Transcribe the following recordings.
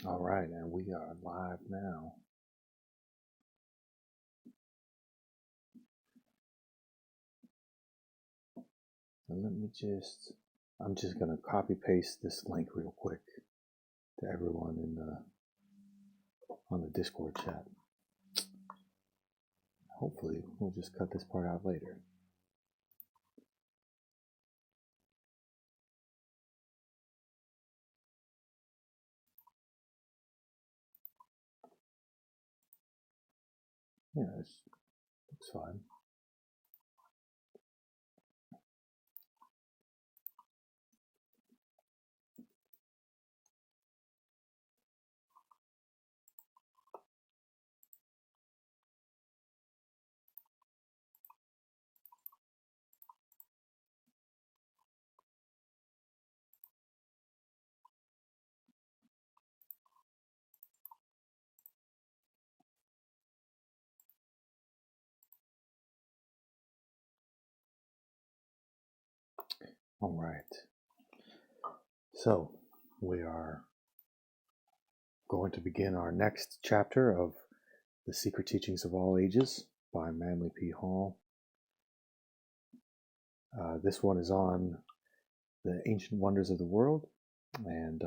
All right, and we are live now. And I'm just gonna copy paste this link real quick to everyone on the Discord chat. Hopefully, we'll just cut this part out later. Yeah, it looks fine. All right. So, we are going to begin our next chapter of The Secret Teachings of All Ages by Manly P. Hall. This one is on the ancient wonders of the world, and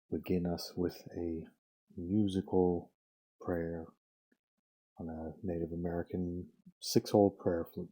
begin us with a musical prayer on a Native American 6-hole prayer flute.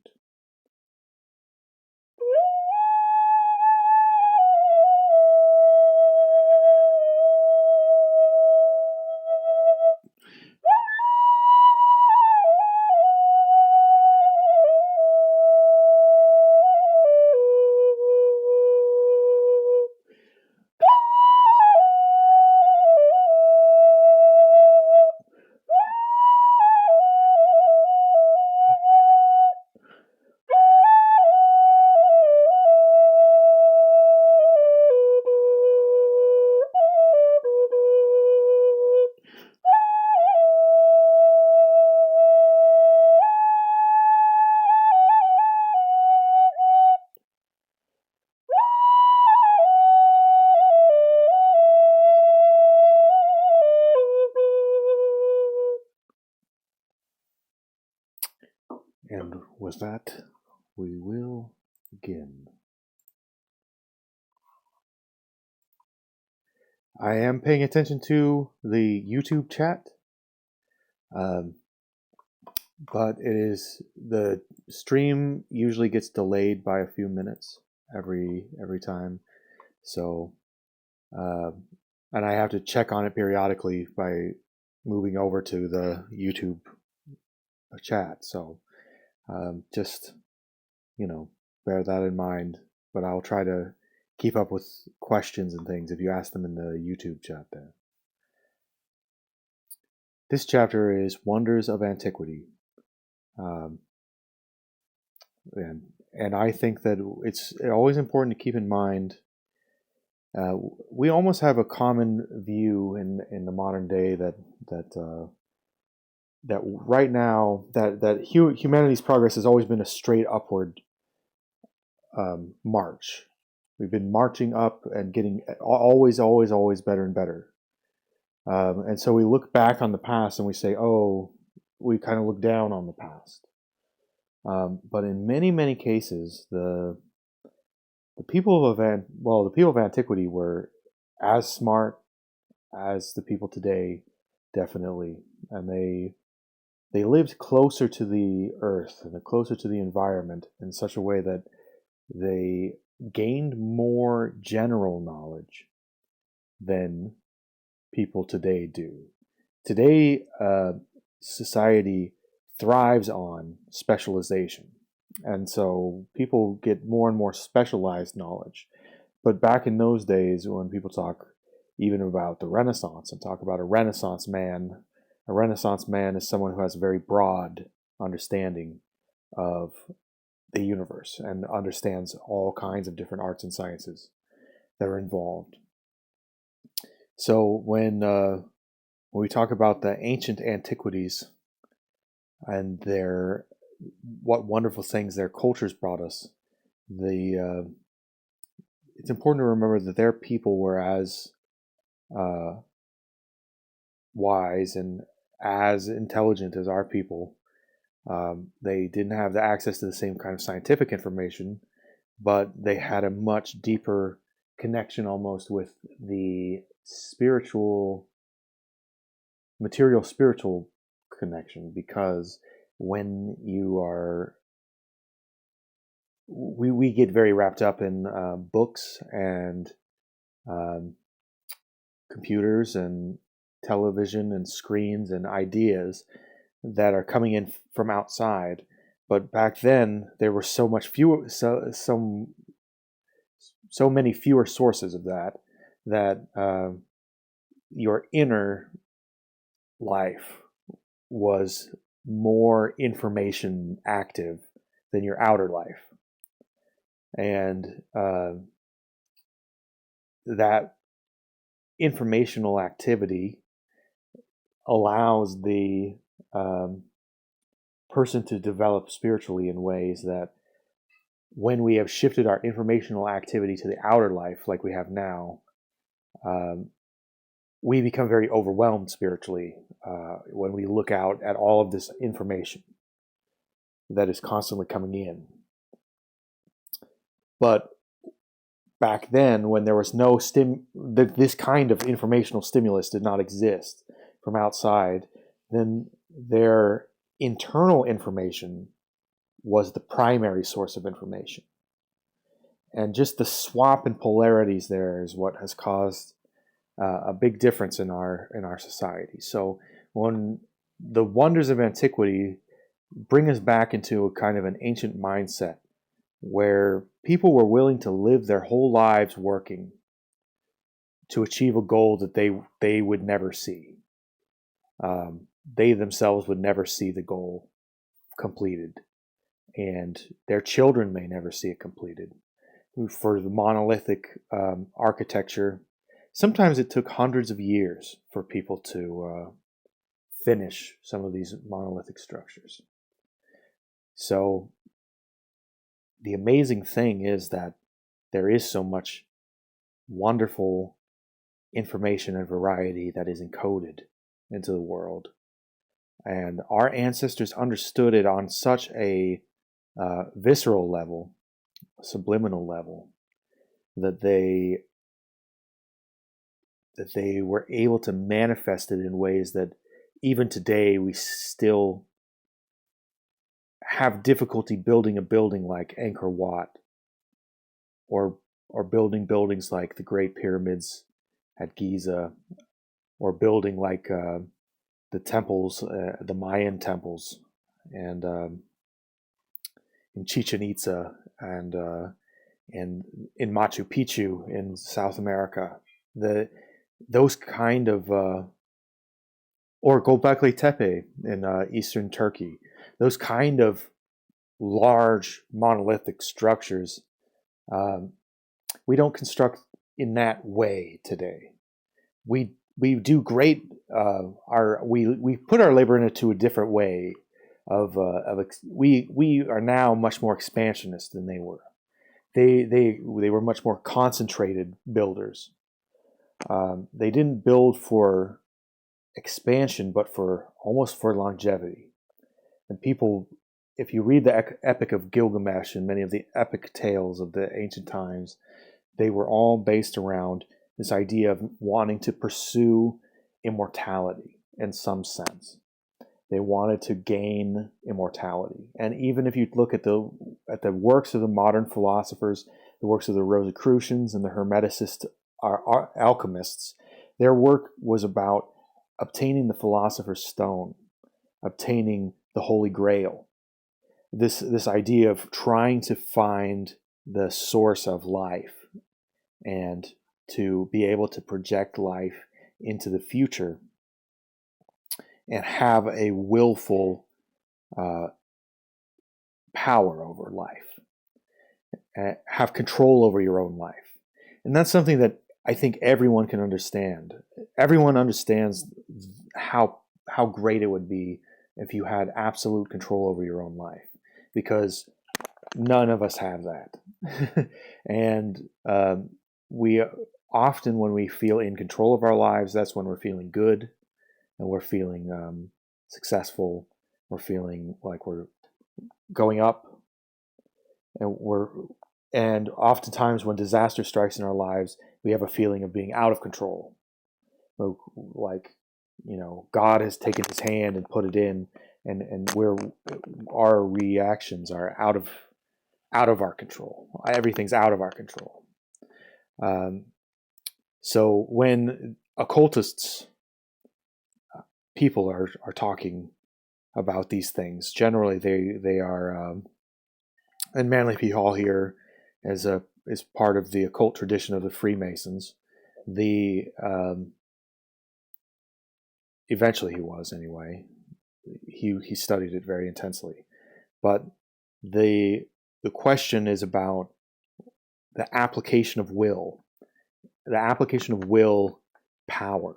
And with that, we will begin. I am paying attention to the YouTube chat, but the stream usually gets delayed by a few minutes every time. So, and I have to check on it periodically by moving over to the YouTube chat. So, just bear that in mind. But I'll try to keep up with questions and things if you ask them in the YouTube chat there. This chapter is Wonders of Antiquity. And I think that it's always important to keep in mind we almost have a common view in the modern day that right now that humanity's progress has always been a straight upward march. We've been marching up and getting always better and better. And so we look back on the past and we say, oh, we kind of look down on the past. But in many cases, the people of antiquity were as smart as the people today, definitely, and they lived closer to the earth and closer to the environment in such a way that they gained more general knowledge than people today do. Today, society thrives on specialization. And so people get more and more specialized knowledge. But back in those days, when people talk even about the Renaissance and talk about a Renaissance man is someone who has a very broad understanding of the universe and understands all kinds of different arts and sciences that are involved. So when we talk about the ancient antiquities and what wonderful things their cultures brought us, it's important to remember that their people were as wise and as intelligent as our people. They didn't have the access to the same kind of scientific information, but they had a much deeper connection almost with the spiritual, material spiritual connection, because when you are, we get very wrapped up in books and computers and television and screens and ideas that are coming in from outside. But back then there were so many fewer sources of that your inner life was more information active than your outer life. And that informational activity allows the person to develop spiritually in ways that, when we have shifted our informational activity to the outer life like we have now, we become very overwhelmed spiritually when we look out at all of this information that is constantly coming in. But back then, when there was no this kind of informational stimulus did not exist from outside, then their internal information was the primary source of information. And just the swap in polarities there is what has caused a big difference in our society. So when the wonders of antiquity bring us back into a kind of an ancient mindset where people were willing to live their whole lives working to achieve a goal that they would never see. They themselves would never see the goal completed, and their children may never see it completed. For the monolithic architecture, sometimes it took hundreds of years for people to finish some of these monolithic structures. So the amazing thing is that there is so much wonderful information and variety that is encoded into the world. And our ancestors understood it on such a visceral level, subliminal level, that they were able to manifest it in ways that even today we still have difficulty building a building like Angkor Wat, or building buildings like the Great Pyramids at Giza, or building like the temples, the Mayan temples, and in Chichen Itza, and in Machu Picchu in South America. Those kind of, or Göbekli Tepe in eastern Turkey, those kind of large monolithic structures, we don't construct in that way today. We do great. We put our labor into a different way. We are now much more expansionist than they were. They were much more concentrated builders. They didn't build for expansion, but almost for longevity. And people, if you read the Epic of Gilgamesh and many of the epic tales of the ancient times, they were all based around this idea of wanting to pursue immortality in some sense. They wanted to gain immortality. And even if you look at the works of the modern philosophers, the works of the Rosicrucians and the Hermeticists, our alchemists, their work was about obtaining the philosopher's stone, obtaining the Holy Grail. This idea of trying to find the source of life and to be able to project life into the future and have a willful power over life, have control over your own life. And that's something that I think everyone can understand. Everyone understands how great it would be if you had absolute control over your own life, because none of us have that. And we often, when we feel in control of our lives, that's when we're feeling good. and we're feeling successful. We're feeling like we're going up, and oftentimes when disaster strikes in our lives, we have a feeling of being out of control. Like, God has taken his hand and put it in, and our reactions are out of our control. Everything's out of our control. So when occultists, people are talking about these things, generally they are, and Manly P. Hall here is part of the occult tradition of the Freemasons. Eventually he was, anyway. He studied it very intensely, but the question is about the application of will power,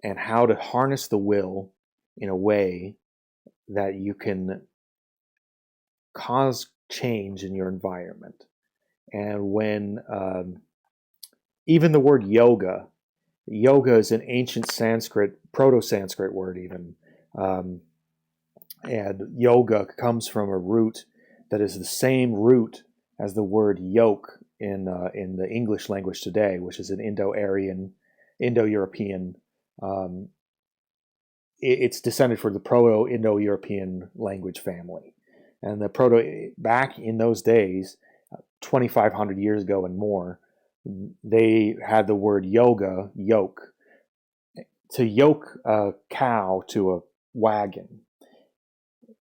and how to harness the will in a way that you can cause change in your environment. And when even the word yoga is an ancient Sanskrit, Proto-Sanskrit word even, and yoga comes from a root that is the same root as the word yoke in the English language today, which is an Indo-European. It's descended from the Proto-Indo-European language family, and back in those days, 2,500 years ago and more, they had the word yoga, yoke. To yoke a cow to a wagon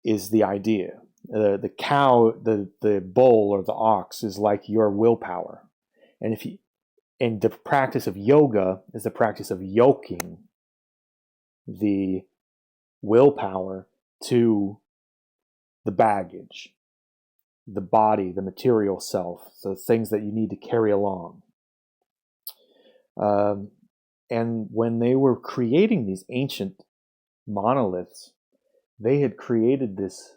is the idea. The cow, the bull or the ox is like your willpower. And the practice of yoga is the practice of yoking the willpower to the baggage, the body, the material self, the things that you need to carry along. And when they were creating these ancient monoliths, they had created this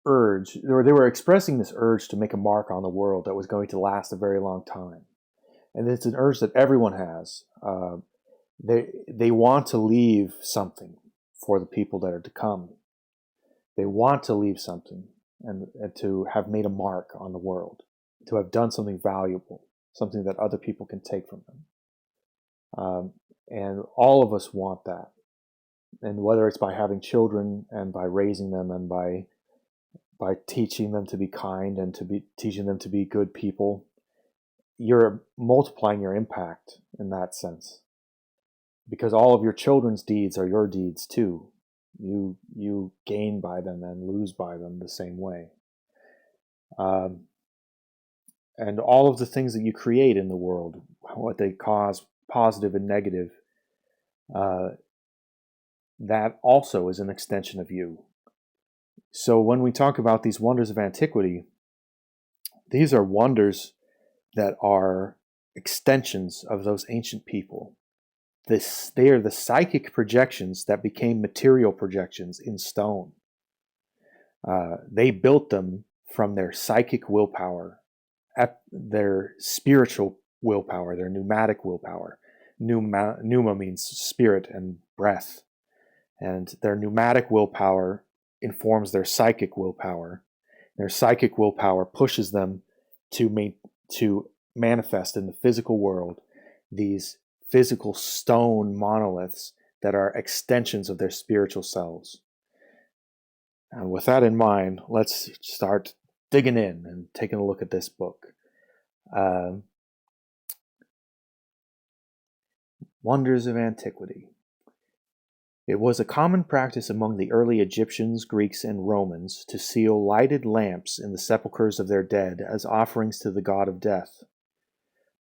urge, or they were expressing this urge to make a mark on the world that was going to last a very long time. And it's an urge that everyone has. They want to leave something for the people that are to come. They want to leave something and to have made a mark on the world, to have done something valuable, something that other people can take from them. And all of us want that. And whether it's by having children and by raising them and by teaching them to be kind and teaching them to be good people, you're multiplying your impact in that sense. Because all of your children's deeds are your deeds too. You gain by them and lose by them the same way. And all of the things that you create in the world, what they cause, positive and negative, that also is an extension of you. So when we talk about these wonders of antiquity, these are wonders that are extensions of those ancient people. They are the psychic projections that became material projections in stone. They built them from their psychic willpower, their spiritual willpower, their pneumatic willpower. Pneuma means spirit and breath. And their pneumatic willpower informs their psychic willpower. Their psychic willpower pushes them to manifest in the physical world these physical stone monoliths that are extensions of their spiritual selves. And with that in mind, let's start digging in and taking a look at this book. Wonders of Antiquity. It was a common practice among the early Egyptians, Greeks, and Romans to seal lighted lamps in the sepulchres of their dead as offerings to the god of death.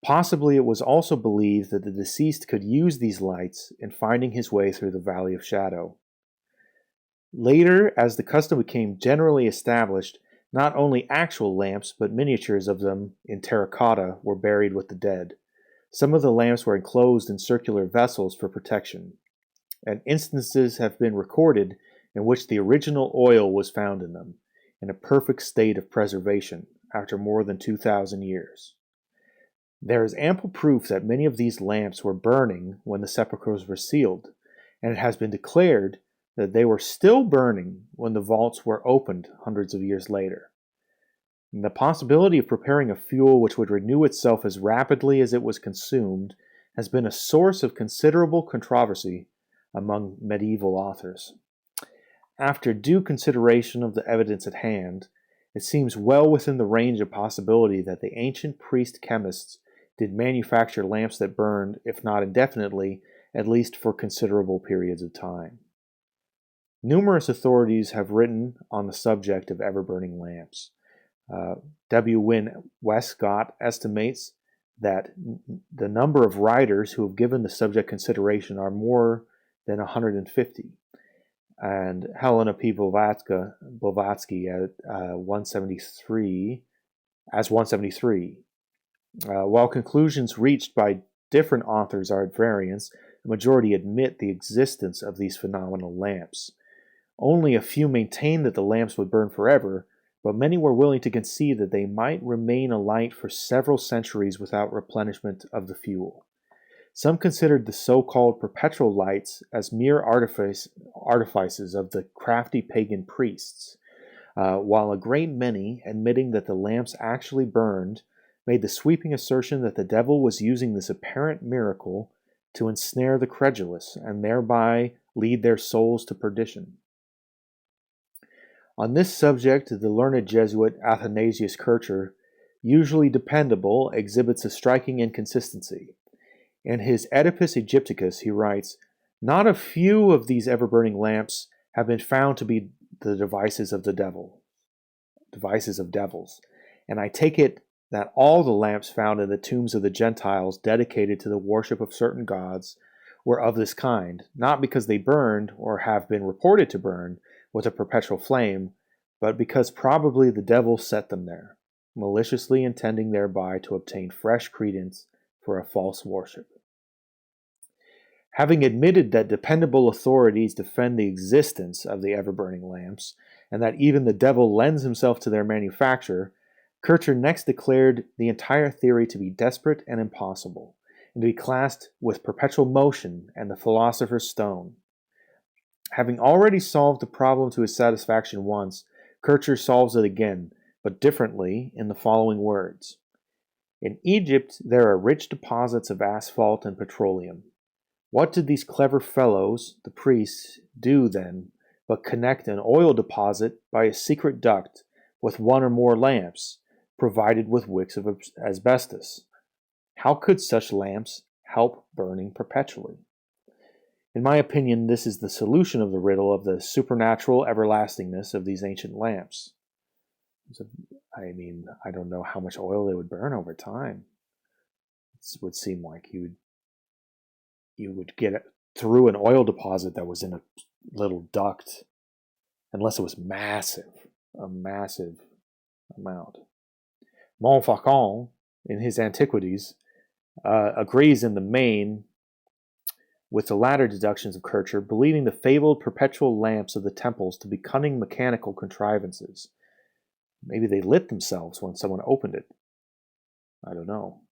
Possibly it was also believed that the deceased could use these lights in finding his way through the Valley of Shadow. Later, as the custom became generally established, not only actual lamps but miniatures of them in terracotta were buried with the dead. Some of the lamps were enclosed in circular vessels for protection, and instances have been recorded in which the original oil was found in them, in a perfect state of preservation after more than 2,000 years. There is ample proof that many of these lamps were burning when the sepulchres were sealed, and it has been declared that they were still burning when the vaults were opened hundreds of years later. And the possibility of preparing a fuel which would renew itself as rapidly as it was consumed has been a source of considerable controversy among medieval authors. After due consideration of the evidence at hand, it seems well within the range of possibility that the ancient priest-chemists did manufacture lamps that burned, if not indefinitely, at least for considerable periods of time. Numerous authorities have written on the subject of ever-burning lamps. W. Wynne Westcott estimates that the number of writers who have given the subject consideration are more than 150. And Helena P. Blavatsky at 173. While conclusions reached by different authors are at variance, the majority admit the existence of these phenomenal lamps. Only a few maintain that the lamps would burn forever, but many were willing to concede that they might remain alight for several centuries without replenishment of the fuel. Some considered the so-called perpetual lights as mere artifices of the crafty pagan priests, while a great many, admitting that the lamps actually burned, made the sweeping assertion that the devil was using this apparent miracle to ensnare the credulous and thereby lead their souls to perdition. On this subject, the learned Jesuit Athanasius Kircher, usually dependable, exhibits a striking inconsistency. In his Oedipus Egypticus, he writes, "Not a few of these ever-burning lamps have been found to be the devices of devils, and I take it that all the lamps found in the tombs of the Gentiles dedicated to the worship of certain gods were of this kind, not because they burned, or have been reported to burn, with a perpetual flame, but because probably the devil set them there, maliciously intending thereby to obtain fresh credence for a false worship." Having admitted that dependable authorities defend the existence of the ever-burning lamps, and that even the devil lends himself to their manufacture, Kircher next declared the entire theory to be desperate and impossible, and to be classed with perpetual motion and the philosopher's stone. Having already solved the problem to his satisfaction once, Kircher solves it again, but differently, in the following words. In Egypt there are rich deposits of asphalt and petroleum. What did these clever fellows, the priests, do then but connect an oil deposit by a secret duct with one or more lamps, provided with wicks of asbestos? How could such lamps help burning perpetually? In my opinion, this is the solution of the riddle of the supernatural everlastingness of these ancient lamps. I don't know how much oil they would burn over time. It would seem like you would get through an oil deposit that was in a little duct, unless it was a massive amount. Montfaucon, in his Antiquities, agrees in the main with the latter deductions of Kircher, believing the fabled perpetual lamps of the temples to be cunning mechanical contrivances. Maybe they lit themselves when someone opened it. I don't know.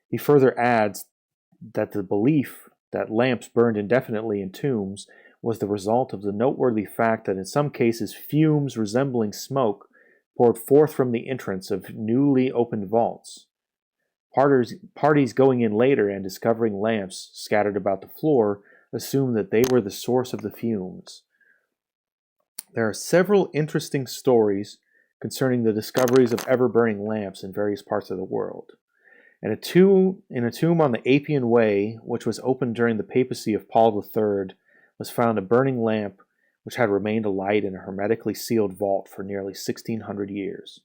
He further adds that the belief that lamps burned indefinitely in tombs was the result of the noteworthy fact that in some cases fumes resembling smoke poured forth from the entrance of newly opened vaults. Parties going in later and discovering lamps scattered about the floor assumed that they were the source of the fumes. There are several interesting stories concerning the discoveries of ever-burning lamps in various parts of the world. In a tomb on the Appian Way, which was opened during the papacy of Paul III, was found a burning lamp which had remained alight in a hermetically sealed vault for nearly 1,600 years.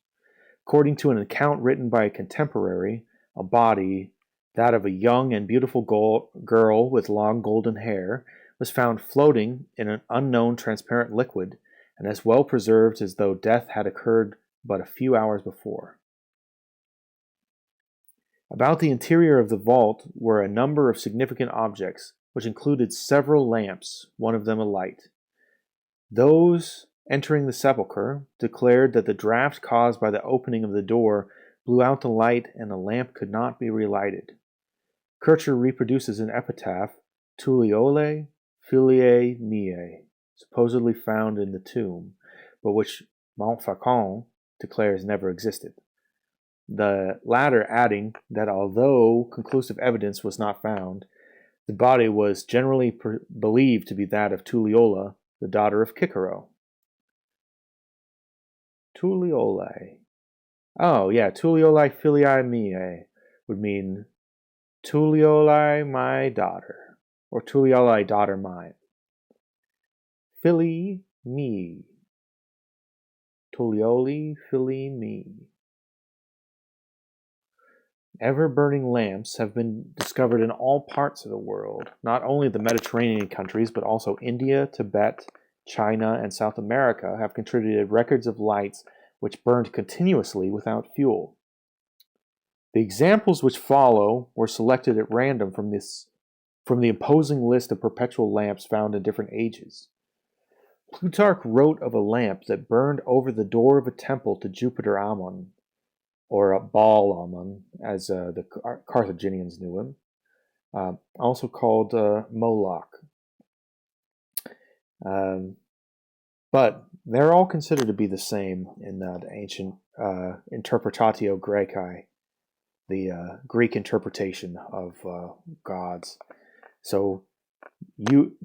According to an account written by a contemporary, a body, that of a young and beautiful girl with long golden hair, was found floating in an unknown transparent liquid, and as well preserved as though death had occurred but a few hours before. About the interior of the vault were a number of significant objects, which included several lamps, one of them alight. Those entering the sepulchre declared that the draft caused by the opening of the door blew out the light, and the lamp could not be relighted. Kircher reproduces an epitaph, Tuliole filiae meae, supposedly found in the tomb, but which Montfaucon declares never existed. The latter adding that although conclusive evidence was not found, the body was generally believed to be that of Tuliole, the daughter of Cicero. Tuliole. Oh, yeah, Tuliole filiae meae would mean Tuliole, my daughter, or Tuliole, daughter mine. Filii me. Tulioli filii me. Ever-burning lamps have been discovered in all parts of the world, not only the Mediterranean countries, but also India, Tibet, China, and South America have contributed records of lights which burned continuously without fuel. The examples which follow were selected at random from the imposing list of perpetual lamps found in different ages. Plutarch wrote of a lamp that burned over the door of a temple to Jupiter Ammon, or Baal Ammon, as the Carthaginians knew him, also called Moloch. But they're all considered to be the same in the ancient Interpretatio Graecae, the Greek interpretation of gods. So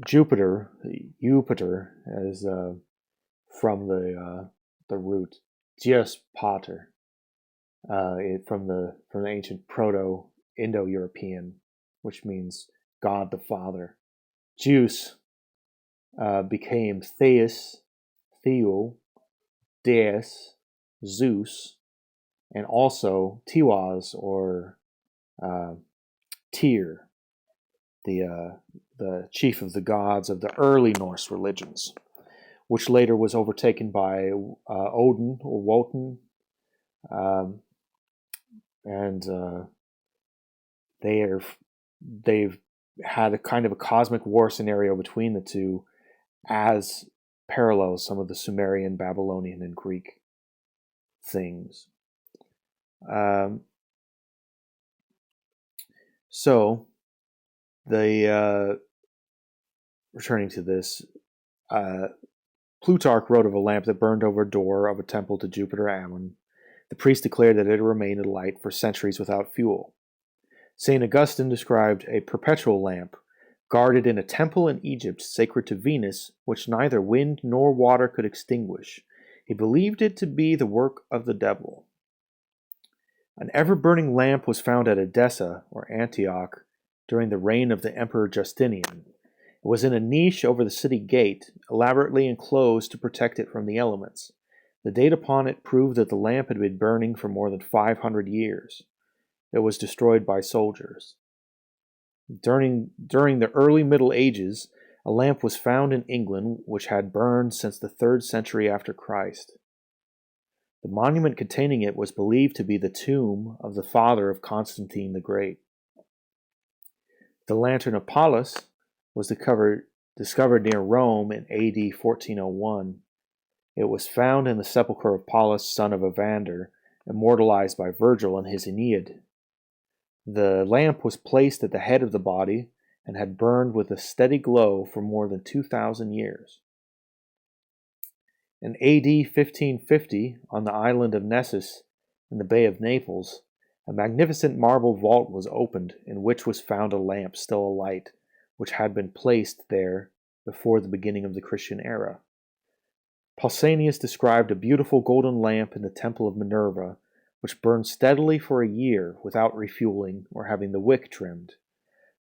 Jupiter, is from the root Geos Pater, from the ancient Proto-Indo-European, which means God the Father. Zeus became Theus, Theo, Deus, Zeus, and also Tiwaz or Tyr, the chief of the gods of the early Norse religions, which later was overtaken by Odin or Wotan, and they've had a kind of a cosmic war scenario between the two, as parallels some of the Sumerian, Babylonian, and Greek things. So, returning to this, Plutarch wrote of a lamp that burned over a door of a temple to Jupiter Ammon. The priest declared that it had remained alight for centuries without fuel. St. Augustine described a perpetual lamp guarded in a temple in Egypt sacred to Venus, which neither wind nor water could extinguish. He believed it to be the work of the devil. An ever-burning lamp was found at Edessa, or Antioch, during the reign of the Emperor Justinian. It was in a niche over the city gate, elaborately enclosed to protect it from the elements. The date upon it proved that the lamp had been burning for more than 500 years. It was destroyed by soldiers. During the early Middle Ages, a lamp was found in England which had burned since the 3rd century after Christ. The monument containing it was believed to be the tomb of the father of Constantine the Great. The lantern of Pallas was discovered near Rome in AD 1401. It was found in the sepulchre of Pallas, son of Evander, immortalized by Virgil in his Aeneid. The lamp was placed at the head of the body and had burned with a steady glow for more than 2,000 years. In AD 1550, on the island of Nessus, in the Bay of Naples, a magnificent marble vault was opened in which was found a lamp still alight, which had been placed there before the beginning of the Christian era. Pausanias described a beautiful golden lamp in the temple of Minerva, which burned steadily for a year without refueling or having the wick trimmed.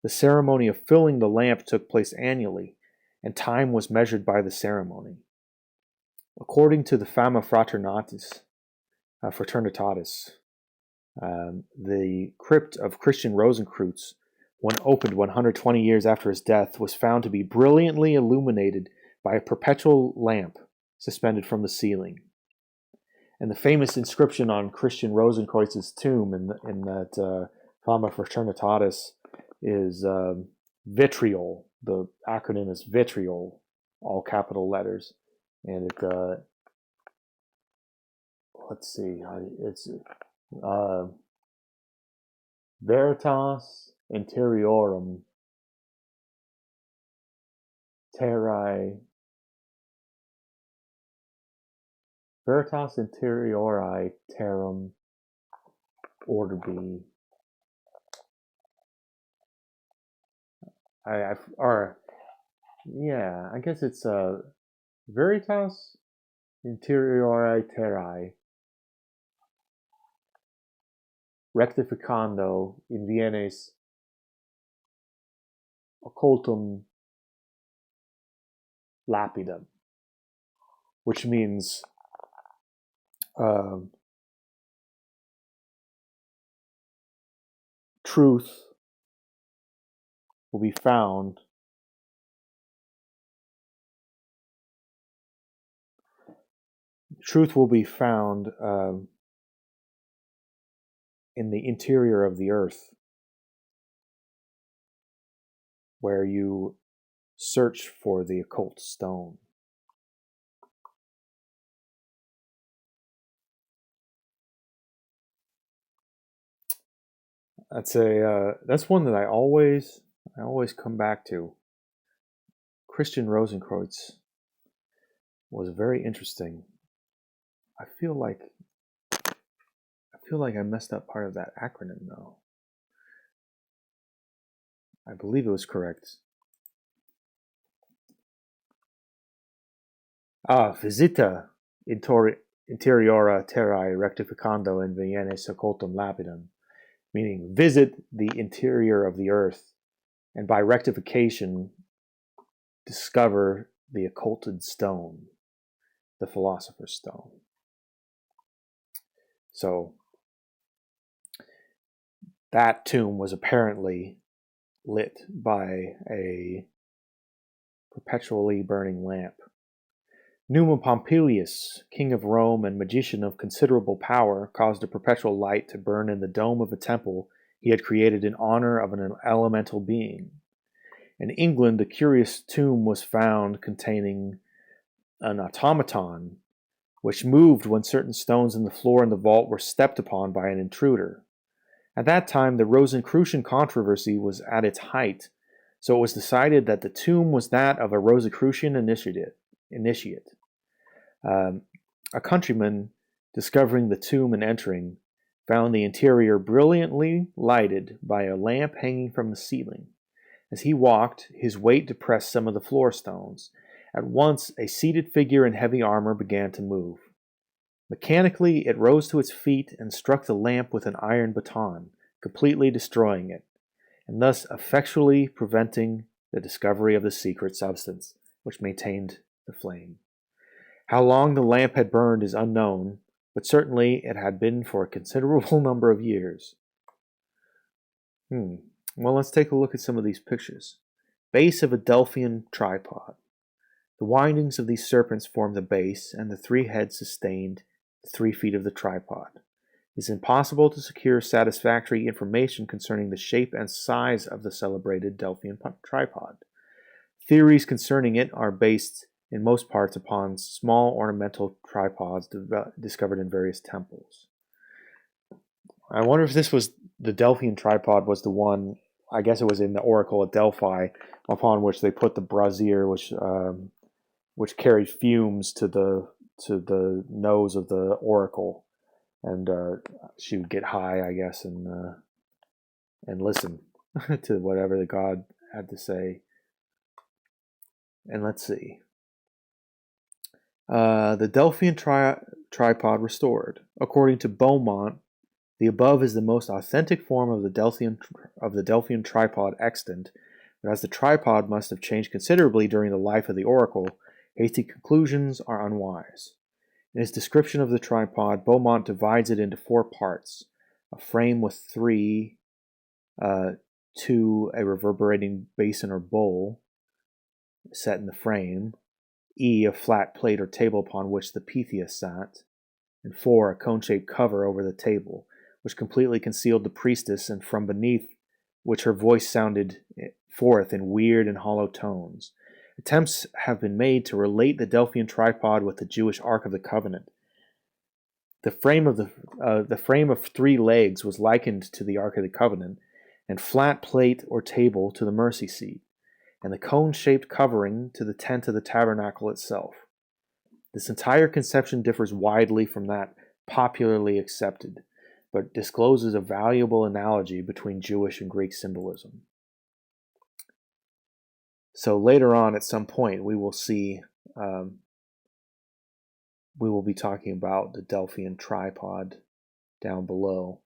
The ceremony of filling the lamp took place annually, and time was measured by the ceremony. According to the Fama Fraternitatis, the crypt of Christian Rosenkreutz, when opened 120 years after his death, was found to be brilliantly illuminated by a perpetual lamp suspended from the ceiling. And the famous inscription on Christian Rosenkreutz's tomb in that Fama Fraternitatis is vitriol. The acronym is vitriol, all capital letters. And let's see, Uh, Veritas Interiorum Terrae Veritas Interiori Terram Orderbi. Or yeah, I guess it's Veritas Interiori Terrae Rectificando in Vienes Occultum Lapidum, which means um, truth will be found in the interior of the earth, where you search for the occult stone. That's one that I always come back to. Christian Rosenkreuz was very interesting. I feel like I messed up part of that acronym though. I believe it was correct. Visita interiora terrae rectificando in Vienes occultum lapidum, meaning visit the interior of the earth, and by rectification discover the occulted stone, the philosopher's stone. So that tomb was apparently lit by a perpetually burning lamp. Numa Pompilius, king of Rome and magician of considerable power, caused a perpetual light to burn in the dome of a temple he had created in honor of an elemental being. In England, a curious tomb was found containing an automaton, which moved when certain stones in the floor in the vault were stepped upon by an intruder. At that time, the Rosicrucian controversy was at its height, so it was decided that the tomb was that of a Rosicrucian initiate. A countryman, discovering the tomb and entering, found the interior brilliantly lighted by a lamp hanging from the ceiling. As he walked, his weight depressed some of the floor stones. At once, a seated figure in heavy armor began to move. Mechanically, it rose to its feet and struck the lamp with an iron baton, completely destroying it, and thus effectually preventing the discovery of the secret substance which maintained the flame. How long the lamp had burned is unknown, but certainly it had been for a considerable number of years. Well, let's take a look at some of these pictures. Base of a Delphian tripod. The windings of these serpents form the base, and the three heads sustained the 3 feet of the tripod. It is impossible to secure satisfactory information concerning the shape and size of the celebrated Delphian tripod. Theories concerning it are based in most parts upon small ornamental tripods discovered in various temples. I wonder if this was the Delphian tripod was the one, I guess it was in the oracle at Delphi, upon which they put the brazier, which carried fumes to the nose of the oracle, and she would get high, I guess, and listen to whatever the god had to say. And let's see. The Delphian tripod restored. According to Beaumont, the above is the most authentic form of the Delphian tripod extant, but as the tripod must have changed considerably during the life of the oracle, hasty conclusions are unwise. In his description of the tripod, Beaumont divides it into 4 parts: a frame with 3, 2, a reverberating basin or bowl set in the frame, a flat plate or table upon which the Pythia sat, and 4, a cone-shaped cover over the table, which completely concealed the priestess, and from beneath which her voice sounded forth in weird and hollow tones. Attempts have been made to relate the Delphian tripod with the Jewish Ark of the Covenant. The frame of 3 legs was likened to the Ark of the Covenant, and flat plate or table to the mercy seat, and the cone-shaped covering to the tent of the tabernacle itself. This entire conception differs widely from that popularly accepted, but discloses a valuable analogy between Jewish and Greek symbolism. So later on, at some point, we will see, we will be talking about the Delphian tripod down below,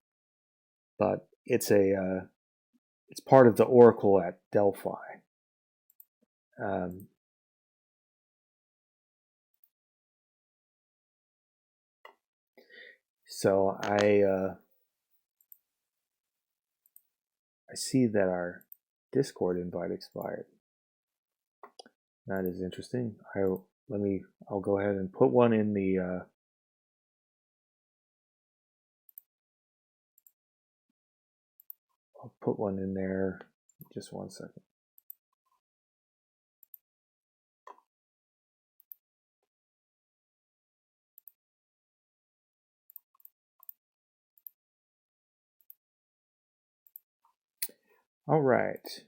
but it's part of the oracle at Delphi. So I see that our Discord invite expired. That is interesting. I'll go ahead and put one in the I'll put one in there. Just 1 second. All right.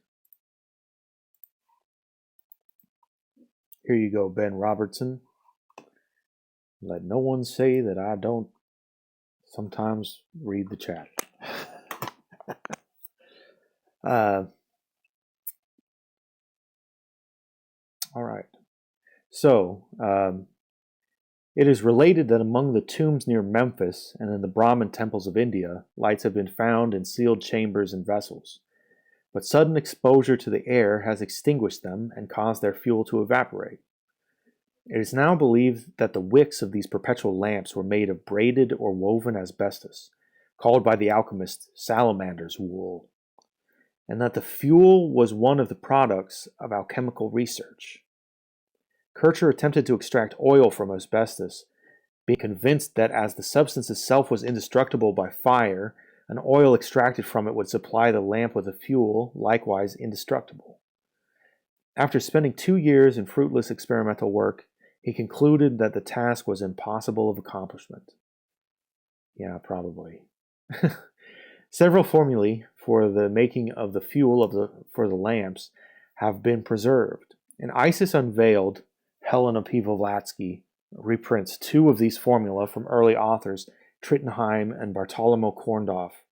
Here you go, Ben Robertson. Let no one say that I don't sometimes read the chat. All right. So, it is related that among the tombs near Memphis and in the Brahmin temples of India, lights have been found in sealed chambers and vessels. But sudden exposure to the air has extinguished them and caused their fuel to evaporate. It is now believed that the wicks of these perpetual lamps were made of braided or woven asbestos, called by the alchemist salamander's wool, and that the fuel was one of the products of alchemical research. Kircher attempted to extract oil from asbestos, being convinced that as the substance itself was indestructible by fire, an oil extracted from it would supply the lamp with a fuel, likewise indestructible. After spending 2 years in fruitless experimental work, he concluded that the task was impossible of accomplishment. Yeah, probably. Several formulae for the making of the fuel for the lamps have been preserved, and Isis Unveiled, Helena P. Blavatsky, reprints 2 of these formula from early authors, Trittenheim and Bartolomeo Korndorff.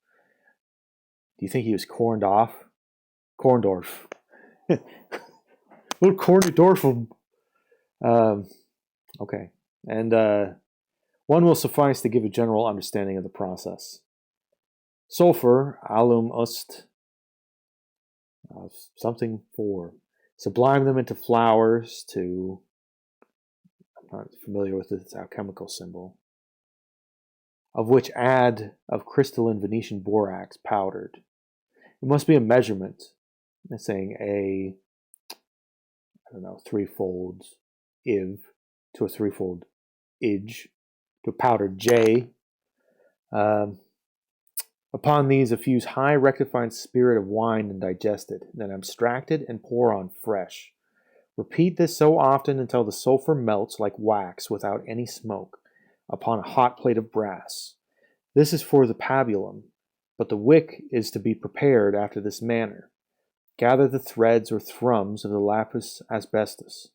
Do you think he was corned off? Korndorff. What Korndorff? Okay. And one will suffice to give a general understanding of the process. Sulfur, alum ust, something for sublime them into flowers to, I'm not familiar with its alchemical symbol, of which add of crystalline Venetian borax powdered. It must be a measurement. It's saying threefold IV to a threefold ij to a powdered J. Upon these, effuse high rectified spirit of wine and digest it, then abstract it and pour on fresh. Repeat this so often until the sulfur melts like wax without any smoke upon a hot plate of brass. This is for the pabulum, but the wick is to be prepared after this manner. Gather the threads or thrums of the lapis asbestos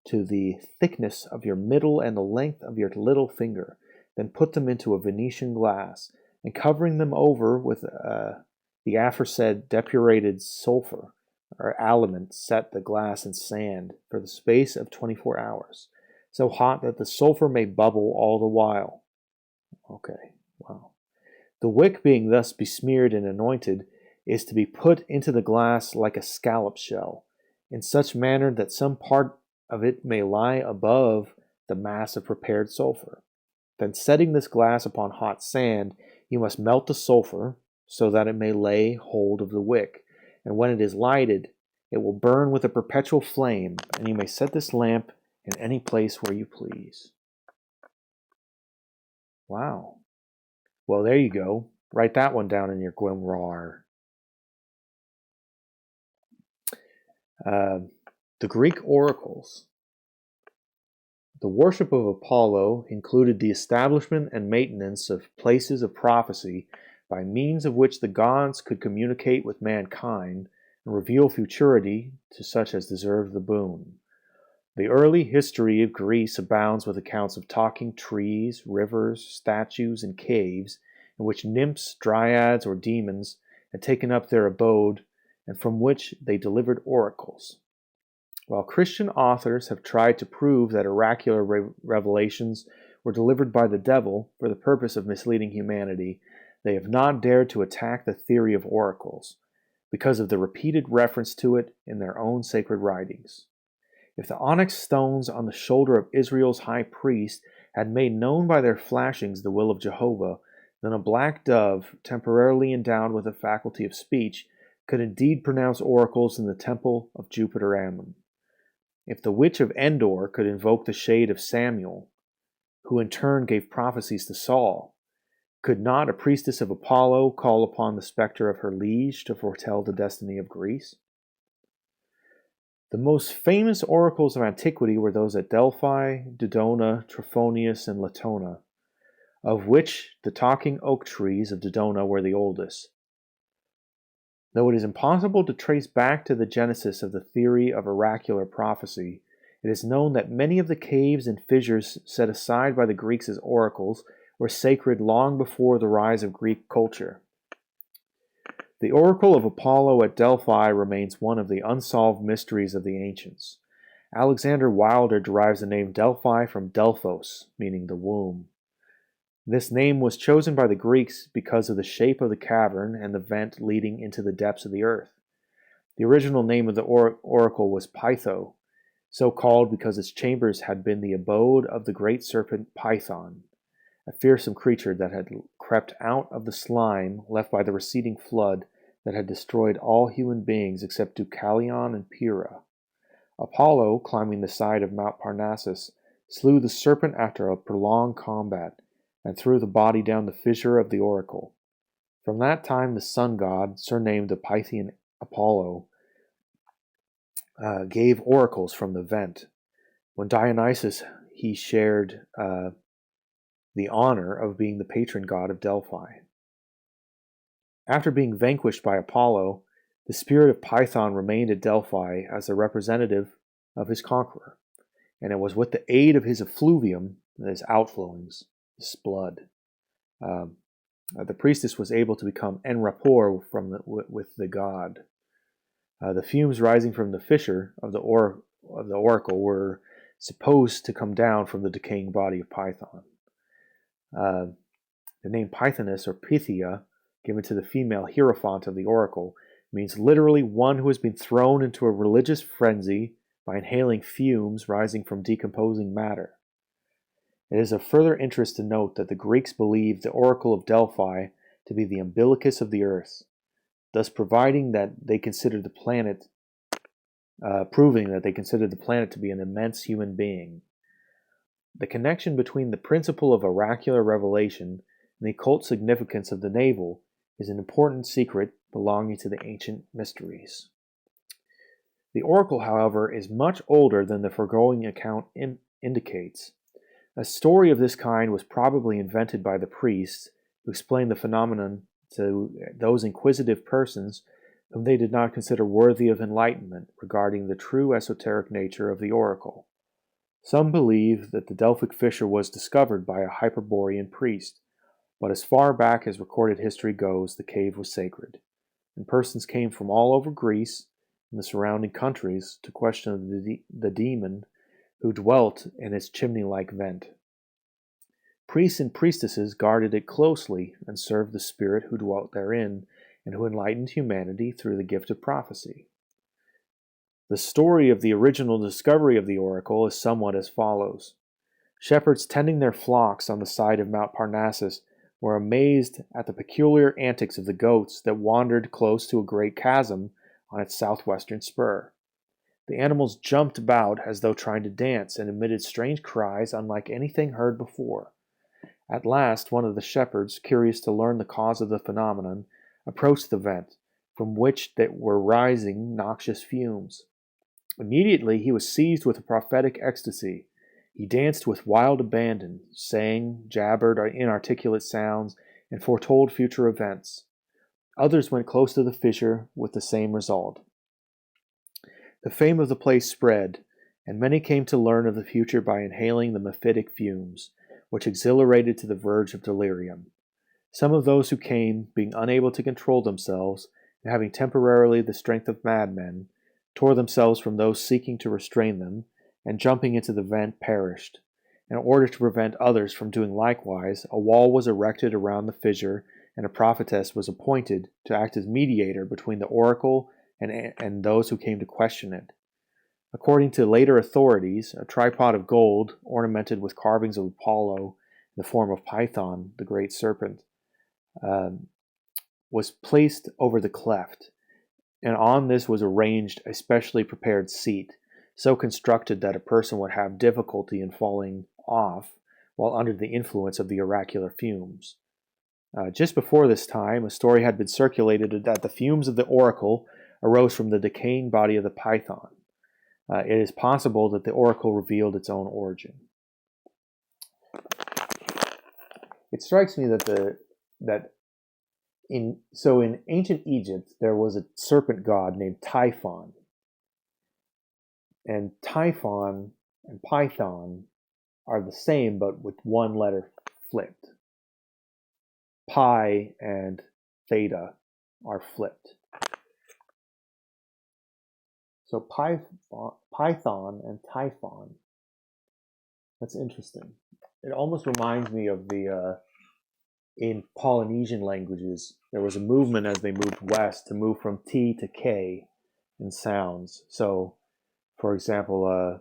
to the thickness of your middle and the length of your little finger, then put them into a Venetian glass, and covering them over with the aforesaid depurated sulfur or aliment, set the glass in sand for the space of 24 hours, so hot that the sulfur may bubble all the while. Okay, wow. The wick being thus besmeared and anointed is to be put into the glass like a scallop shell, in such manner that some part of it may lie above the mass of prepared sulfur. Then setting this glass upon hot sand, you must melt the sulfur so that it may lay hold of the wick, and when it is lighted, it will burn with a perpetual flame, and you may set this lamp in any place where you please. Wow. Well, there you go. Write that one down in your grimoire. The Greek oracles. The worship of Apollo included the establishment and maintenance of places of prophecy by means of which the gods could communicate with mankind and reveal futurity to such as deserved the boon. The early history of Greece abounds with accounts of talking trees, rivers, statues, and caves in which nymphs, dryads, or demons had taken up their abode and from which they delivered oracles. While Christian authors have tried to prove that oracular revelations were delivered by the devil for the purpose of misleading humanity, they have not dared to attack the theory of oracles because of the repeated reference to it in their own sacred writings. If the onyx stones on the shoulder of Israel's high priest had made known by their flashings the will of Jehovah, then a black dove, temporarily endowed with the faculty of speech, could indeed pronounce oracles in the temple of Jupiter Ammon. If the witch of Endor could invoke the shade of Samuel, who in turn gave prophecies to Saul, could not a priestess of Apollo call upon the specter of her liege to foretell the destiny of Greece? The most famous oracles of antiquity were those at Delphi, Dodona, Trophonius, and Latona, of which the talking oak trees of Dodona were the oldest. Though it is impossible to trace back to the genesis of the theory of oracular prophecy, it is known that many of the caves and fissures set aside by the Greeks as oracles were sacred long before the rise of Greek culture. The oracle of Apollo at Delphi remains one of the unsolved mysteries of the ancients. Alexander Wilder derives the name Delphi from Delphos, meaning the womb. This name was chosen by the Greeks because of the shape of the cavern and the vent leading into the depths of the earth. The original name of the oracle was Pytho, so called because its chambers had been the abode of the great serpent Python, a fearsome creature that had crept out of the slime left by the receding flood that had destroyed all human beings except Deucalion and Pyrrha. Apollo, climbing the side of Mount Parnassus, slew the serpent after a prolonged combat, and threw the body down the fissure of the oracle. From that time the sun god, surnamed the Pythian Apollo, gave oracles from the vent. When Dionysus, he shared the honor of being the patron god of Delphi. After being vanquished by Apollo, the spirit of Python remained at Delphi as the representative of his conqueror, and it was with the aid of his effluvium, his outflowings, his blood, the priestess was able to become en rapport with the god. The fumes rising from the fissure of the oracle were supposed to come down from the decaying body of Python. The name Pythoness or Pythia, given to the female hierophant of the oracle, means literally one who has been thrown into a religious frenzy by inhaling fumes rising from decomposing matter. It is of further interest to note that the Greeks believed the oracle of Delphi to be the umbilicus of the earth, thus proving that they considered the planet to be an immense human being. The connection between the principle of oracular revelation and the occult significance of the navel is an important secret belonging to the ancient mysteries. The oracle, however, is much older than the foregoing account indicates. A story of this kind was probably invented by the priests to explain the phenomenon to those inquisitive persons whom they did not consider worthy of enlightenment regarding the true esoteric nature of the oracle. Some believe that the Delphic fissure was discovered by a Hyperborean priest, but as far back as recorded history goes, the cave was sacred, and persons came from all over Greece and the surrounding countries to question the demon who dwelt in its chimney-like vent. Priests and priestesses guarded it closely and served the spirit who dwelt therein and who enlightened humanity through the gift of prophecy. The story of the original discovery of the oracle is somewhat as follows. Shepherds tending their flocks on the side of Mount Parnassus were amazed at the peculiar antics of the goats that wandered close to a great chasm on its southwestern spur. The animals jumped about as though trying to dance and emitted strange cries unlike anything heard before. At last, one of the shepherds, curious to learn the cause of the phenomenon, approached the vent, from which there were rising noxious fumes. Immediately he was seized with a prophetic ecstasy. He danced with wild abandon, sang, jabbered inarticulate sounds, and foretold future events. Others went close to the fissure with the same result. The fame of the place spread, and many came to learn of the future by inhaling the mephitic fumes, which exhilarated to the verge of delirium. Some of those who came, being unable to control themselves, and having temporarily the strength of madmen, tore themselves from those seeking to restrain them, and jumping into the vent perished. In order to prevent others from doing likewise, a wall was erected around the fissure, and a prophetess was appointed to act as mediator between the oracle and those who came to question it. According to later authorities, a tripod of gold, ornamented with carvings of Apollo in the form of Python, the great serpent, was placed over the cleft, and on this was arranged a specially prepared seat, so constructed that a person would have difficulty in falling off while under the influence of the oracular fumes. Just before this time, a story had been circulated that the fumes of the oracle arose from the decaying body of the python. It is possible that the oracle revealed its own origin. It strikes me that in ancient Egypt there was a serpent god named Typhon, and Typhon and Python are the same but with one letter flipped. Pi and theta are flipped. So Python and Typhon. That's interesting. It almost reminds me of in Polynesian languages, there was a movement as they moved west to move from T to K in sounds. So, for example,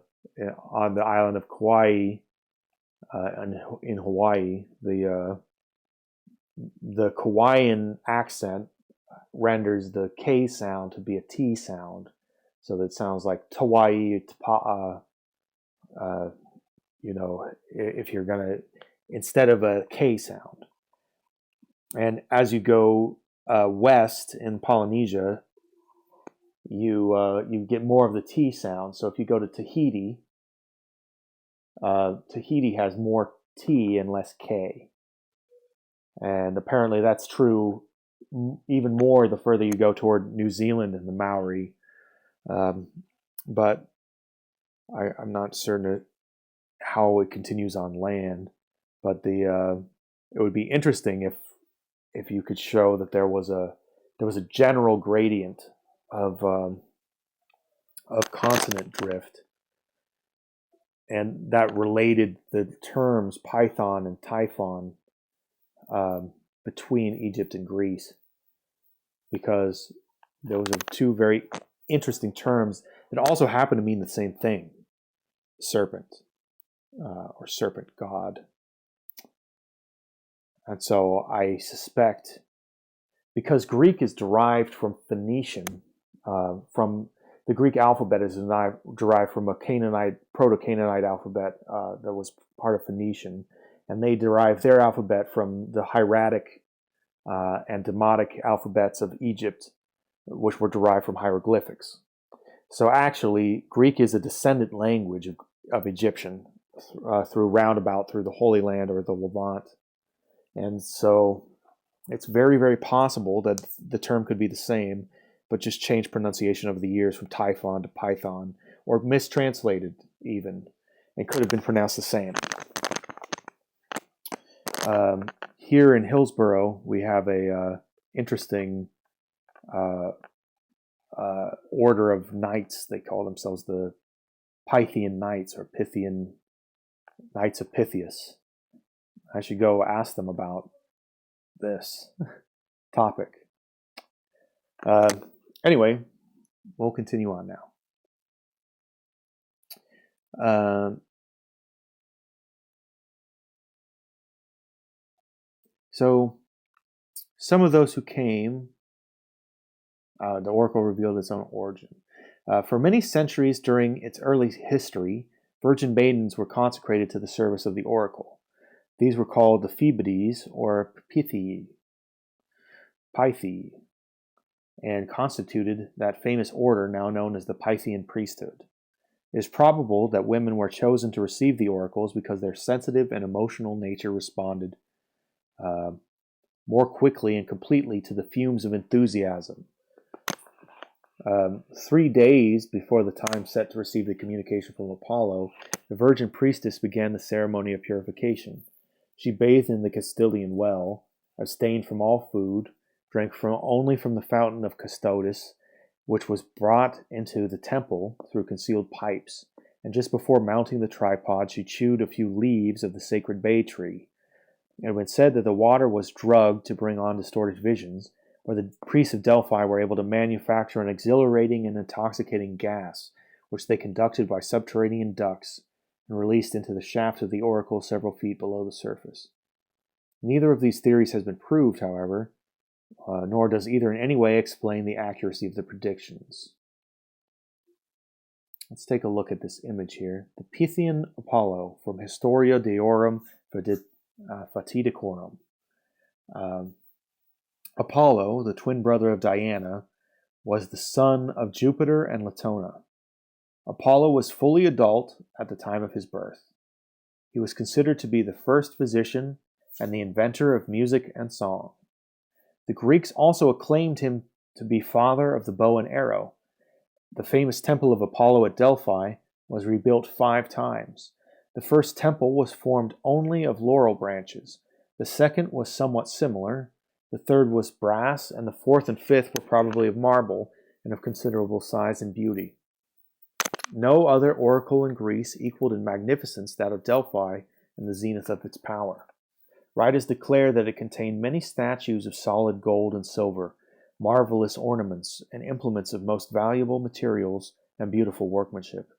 on the island of Kauai, in Hawaii, the Kauaian accent renders the K sound to be a T sound. So that sounds like Tawai, if you're going to, instead of a K sound. And as you go west in Polynesia, you get more of the T sound. So if you go to Tahiti, Tahiti has more T and less K. And apparently that's true even more the further you go toward New Zealand and the Maori. But I'm not certain how it continues on land. But it would be interesting if you could show that there was a general gradient of consonant drift, and that related the terms Python and Typhon between Egypt and Greece, because those are two very interesting terms that also happen to mean the same thing: serpent or serpent god. And so I suspect, because Greek is derived from Phoenician, from the Greek alphabet is derived from a Proto-Canaanite alphabet that was part of Phoenician, and they derived their alphabet from the hieratic and demotic alphabets of Egypt, which were derived from hieroglyphics. So actually, Greek is a descendant language of Egyptian through the Holy Land or the Levant. And so it's very, very possible that the term could be the same, but just change pronunciation over the years from Typhon to Python, or mistranslated even, and could have been pronounced the same. Here in Hillsborough, we have a interesting order of knights. They call themselves the Pythian Knights, or Pythian Knights of Pythias. I should go ask them about this topic. Anyway, we'll continue on now. So, some of those who came, the oracle revealed its own origin. For many centuries during its early history, virgin maidens were consecrated to the service of the oracle. These were called the Phoebides, or Pythii, and constituted that famous order now known as the Pythian priesthood. It is probable that women were chosen to receive the oracles because their sensitive and emotional nature responded uh, more quickly and completely to the fumes of enthusiasm. 3 days before the time set to receive the communication from Apollo, the virgin priestess began the ceremony of purification. She bathed in the Castilian well, abstained from all food, drank only from the fountain of Custodes, which was brought into the temple through concealed pipes, and just before mounting the tripod she chewed a few leaves of the sacred bay tree. It had been said that the water was drugged to bring on distorted visions, where the priests of Delphi were able to manufacture an exhilarating and intoxicating gas, which they conducted by subterranean ducts and released into the shaft of the oracle several feet below the surface. Neither of these theories has been proved, however, nor does either in any way explain the accuracy of the predictions. Let's take a look at this image here. The Pythian Apollo from Historia Deorum Fatidicorum. Apollo, the twin brother of Diana, was the son of Jupiter and Latona. Apollo was fully adult at the time of his birth. He was considered to be the first physician and the inventor of music and song. The Greeks also acclaimed him to be father of the bow and arrow. The famous temple of Apollo at Delphi was rebuilt 5 times. The first temple was formed only of laurel branches. The second was somewhat similar. The third was brass, and the fourth and fifth were probably of marble and of considerable size and beauty. No other oracle in Greece equaled in magnificence that of Delphi in the zenith of its power. Writers declare that it contained many statues of solid gold and silver, marvelous ornaments, and implements of most valuable materials and beautiful workmanship,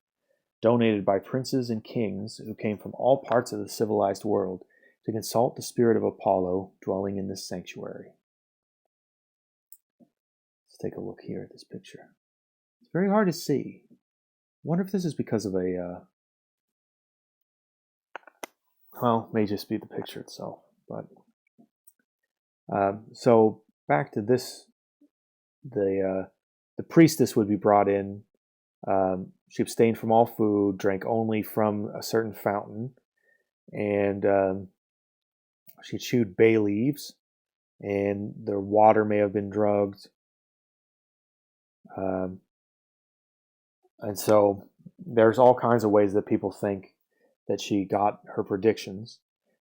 donated by princes and kings who came from all parts of the civilized world to consult the spirit of Apollo dwelling in this sanctuary. Let's take a look here at this picture. It's very hard to see. I wonder if this is because of may just be the picture itself. But so back to this, the priestess would be brought in. She abstained from all food, drank only from a certain fountain, and she chewed bay leaves, and the water may have been drugged. And so there's all kinds of ways that people think that she got her predictions.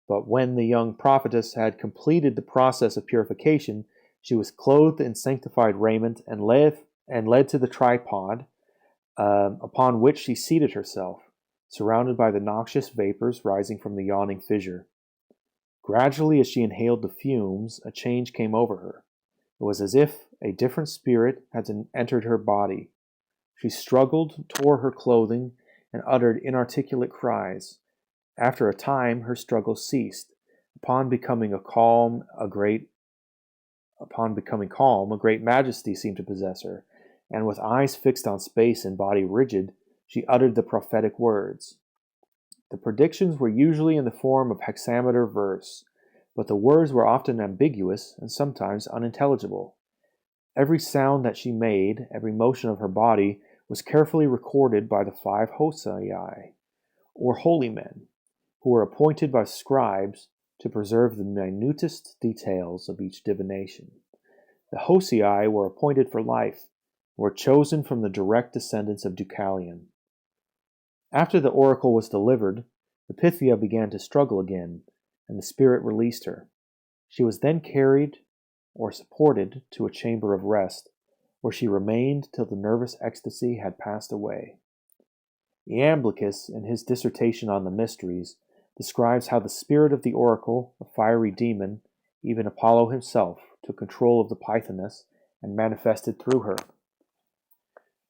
But when the young prophetess had completed the process of purification, she was clothed in sanctified raiment and led to the tripod, upon which she seated herself, surrounded by the noxious vapors rising from the yawning fissure. Gradually, as she inhaled the fumes, a change came over her. It was as if a different spirit had entered her body. She struggled, tore her clothing, and uttered inarticulate cries. After a time, her struggle ceased. Upon becoming calm, a great majesty seemed to possess her, and with eyes fixed on space and body rigid, she uttered the prophetic words. The predictions were usually in the form of hexameter verse, but the words were often ambiguous and sometimes unintelligible. Every sound that she made, every motion of her body, was carefully recorded by the 5 Hosii, or holy men, who were appointed by scribes to preserve the minutest details of each divination. The Hosii were appointed for life, and were chosen from the direct descendants of Deucalion. After the oracle was delivered, the Pythia began to struggle again, and the spirit released her. She was then carried or supported to a chamber of rest, where she remained till the nervous ecstasy had passed away. Iamblichus, in his dissertation on the mysteries, describes how the spirit of the oracle, a fiery demon, even Apollo himself, took control of the Pythoness and manifested through her.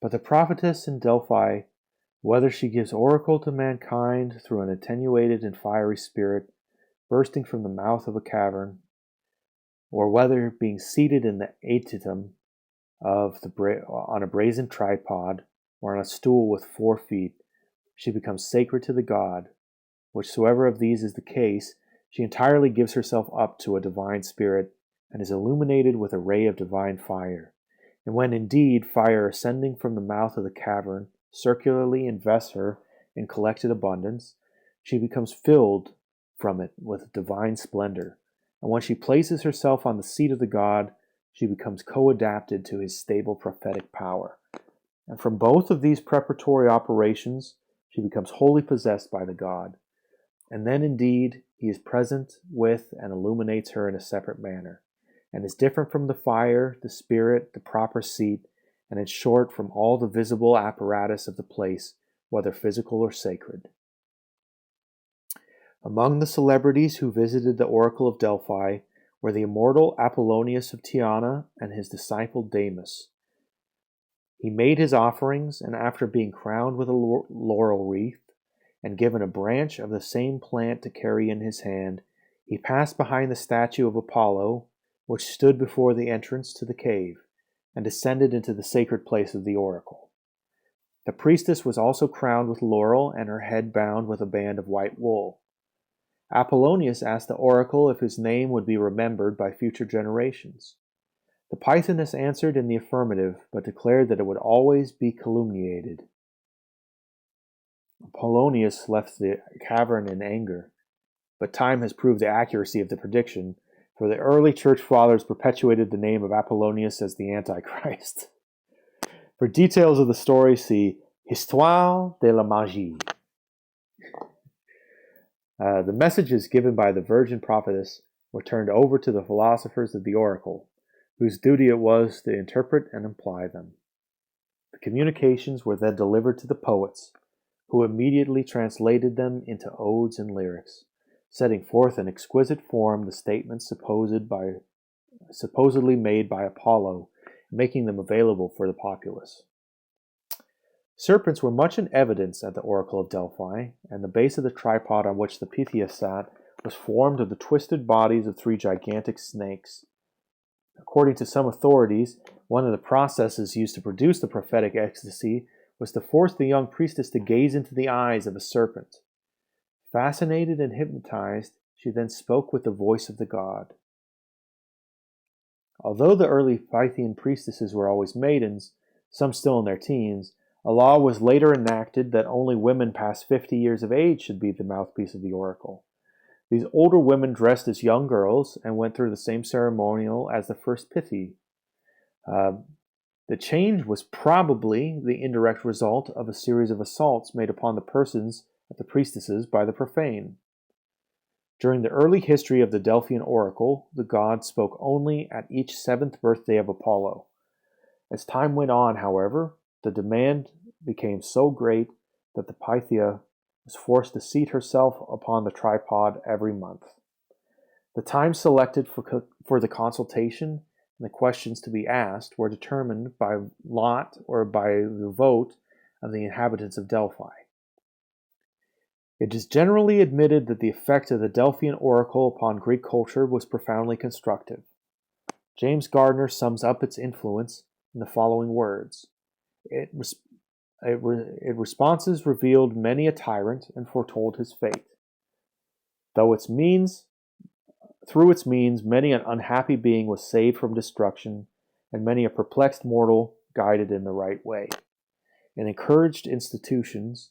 But the prophetess in Delphi, whether she gives oracle to mankind through an attenuated and fiery spirit bursting from the mouth of a cavern, or whether, being seated in the adytum on a brazen tripod or on a stool with 4 feet, she becomes sacred to the god, whichsoever of these is the case, she entirely gives herself up to a divine spirit and is illuminated with a ray of divine fire. And when indeed fire ascending from the mouth of the cavern circularly invests her in collected abundance, she becomes filled from it with divine splendor. And when she places herself on the seat of the god, she becomes co-adapted to his stable prophetic power. And from both of these preparatory operations, she becomes wholly possessed by the god. And then indeed, he is present with and illuminates her in a separate manner, and is different from the fire, the spirit, the proper seat, and in short, from all the visible apparatus of the place, whether physical or sacred. Among the celebrities who visited the oracle of Delphi were the immortal Apollonius of Tyana and his disciple Damus. He made his offerings, and after being crowned with a laurel wreath, and given a branch of the same plant to carry in his hand, he passed behind the statue of Apollo, which stood before the entrance to the cave, and descended into the sacred place of the oracle. The priestess was also crowned with laurel, and her head bound with a band of white wool. Apollonius asked the oracle if his name would be remembered by future generations. The Pythoness answered in the affirmative, but declared that it would always be calumniated. Apollonius left the cavern in anger, but time has proved the accuracy of the prediction, for the early church fathers perpetuated the name of Apollonius as the Antichrist. For details of the story, see Histoire de la Magie. The messages given by the virgin prophetess were turned over to the philosophers of the oracle, whose duty it was to interpret and imply them. The communications were then delivered to the poets, who immediately translated them into odes and lyrics, setting forth in exquisite form the statements supposedly made by Apollo, making them available for the populace. Serpents were much in evidence at the oracle of Delphi, and the base of the tripod on which the Pythia sat was formed of the twisted bodies of 3 gigantic snakes. According to some authorities, one of the processes used to produce the prophetic ecstasy was to force the young priestess to gaze into the eyes of a serpent. Fascinated and hypnotized, she then spoke with the voice of the god. Although the early Pythian priestesses were always maidens, some still in their teens, a law was later enacted that only women past 50 years of age should be the mouthpiece of the oracle. These older women dressed as young girls and went through the same ceremonial as the first Pythi. The change was probably the indirect result of a series of assaults made upon the persons of the priestesses by the profane. During the early history of the Delphian oracle, the god spoke only at each 7th birthday of Apollo. As time went on, however, the demand became so great that the Pythia was forced to seat herself upon the tripod every month. The time selected for the consultation and the questions to be asked were determined by lot or by the vote of the inhabitants of Delphi. It is generally admitted that the effect of the Delphian oracle upon Greek culture was profoundly constructive. James Gardner sums up its influence in the following words. Its responses revealed many a tyrant and foretold his fate. Through its means, many an unhappy being was saved from destruction, and many a perplexed mortal guided in the right way. It encouraged useful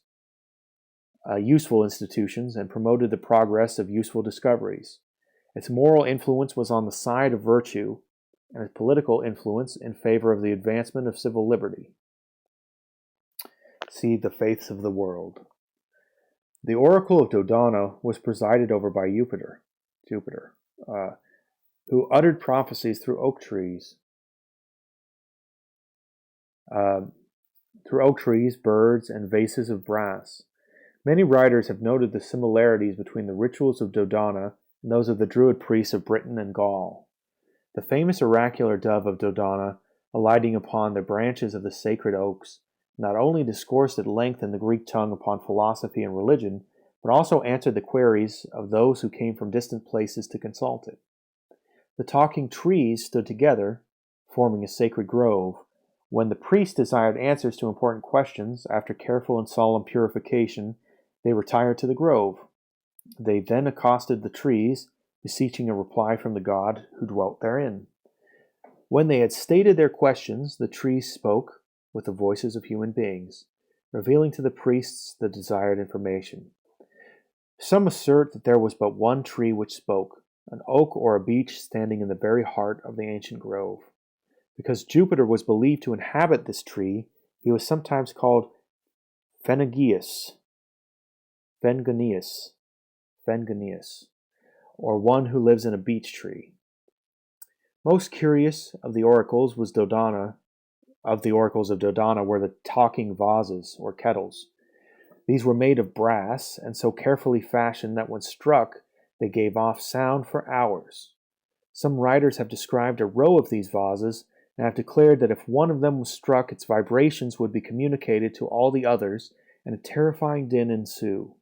institutions, and promoted the progress of useful discoveries. Its moral influence was on the side of virtue, and its political influence in favor of the advancement of civil liberty. See the faiths of the world. The oracle of Dodona was presided over by Jupiter, who uttered prophecies through oak trees, birds, and vases of brass. Many writers have noted the similarities between the rituals of Dodona and those of the Druid priests of Britain and Gaul. The famous oracular dove of Dodona, alighting upon the branches of the sacred oaks, not only discoursed at length in the Greek tongue upon philosophy and religion, but also answered the queries of those who came from distant places to consult it. The talking trees stood together, forming a sacred grove. When the priest desired answers to important questions, after careful and solemn purification, they retired to the grove. They then accosted the trees, beseeching a reply from the god who dwelt therein. When they had stated their questions, the trees spoke with the voices of human beings. revealing to the priests the desired information. Some assert that there was but one tree which spoke, an oak or a beech standing in the very heart of the ancient grove. Because Jupiter was believed to inhabit this tree, he was sometimes called Phenegius, Phengonius, or one who lives in a beech tree. Most curious of the oracles of Dodona were the talking vases or kettles. These were made of brass and so carefully fashioned that when struck, they gave off sound for hours. Some writers have described a row of these vases and have declared that if one of them was struck, its vibrations would be communicated to all the others, and a terrifying din ensue.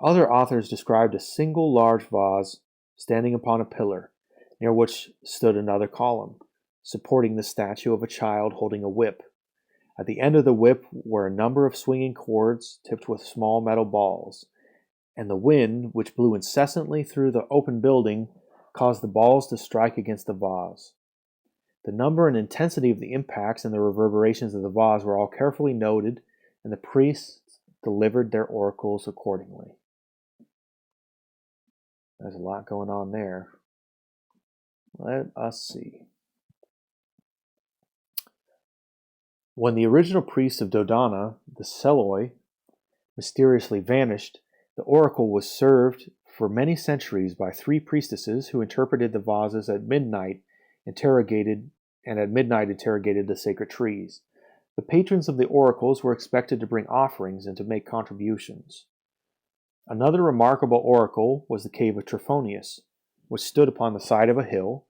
Other authors described a single large vase standing upon a pillar, near which stood another column, supporting the statue of a child holding a whip. At the end of the whip were a number of swinging cords tipped with small metal balls, and the wind, which blew incessantly through the open building, caused the balls to strike against the vase. The number and intensity of the impacts and the reverberations of the vase were all carefully noted, and the priests delivered their oracles accordingly. There's a lot going on there. Let us see. When the original priest of Dodona, the Seloi, mysteriously vanished, the oracle was served for many centuries by 3 priestesses who interpreted the vases at midnight, interrogated the sacred trees. The patrons of the oracles were expected to bring offerings and to make contributions. Another remarkable oracle was the cave of Trophonius, which stood upon the side of a hill,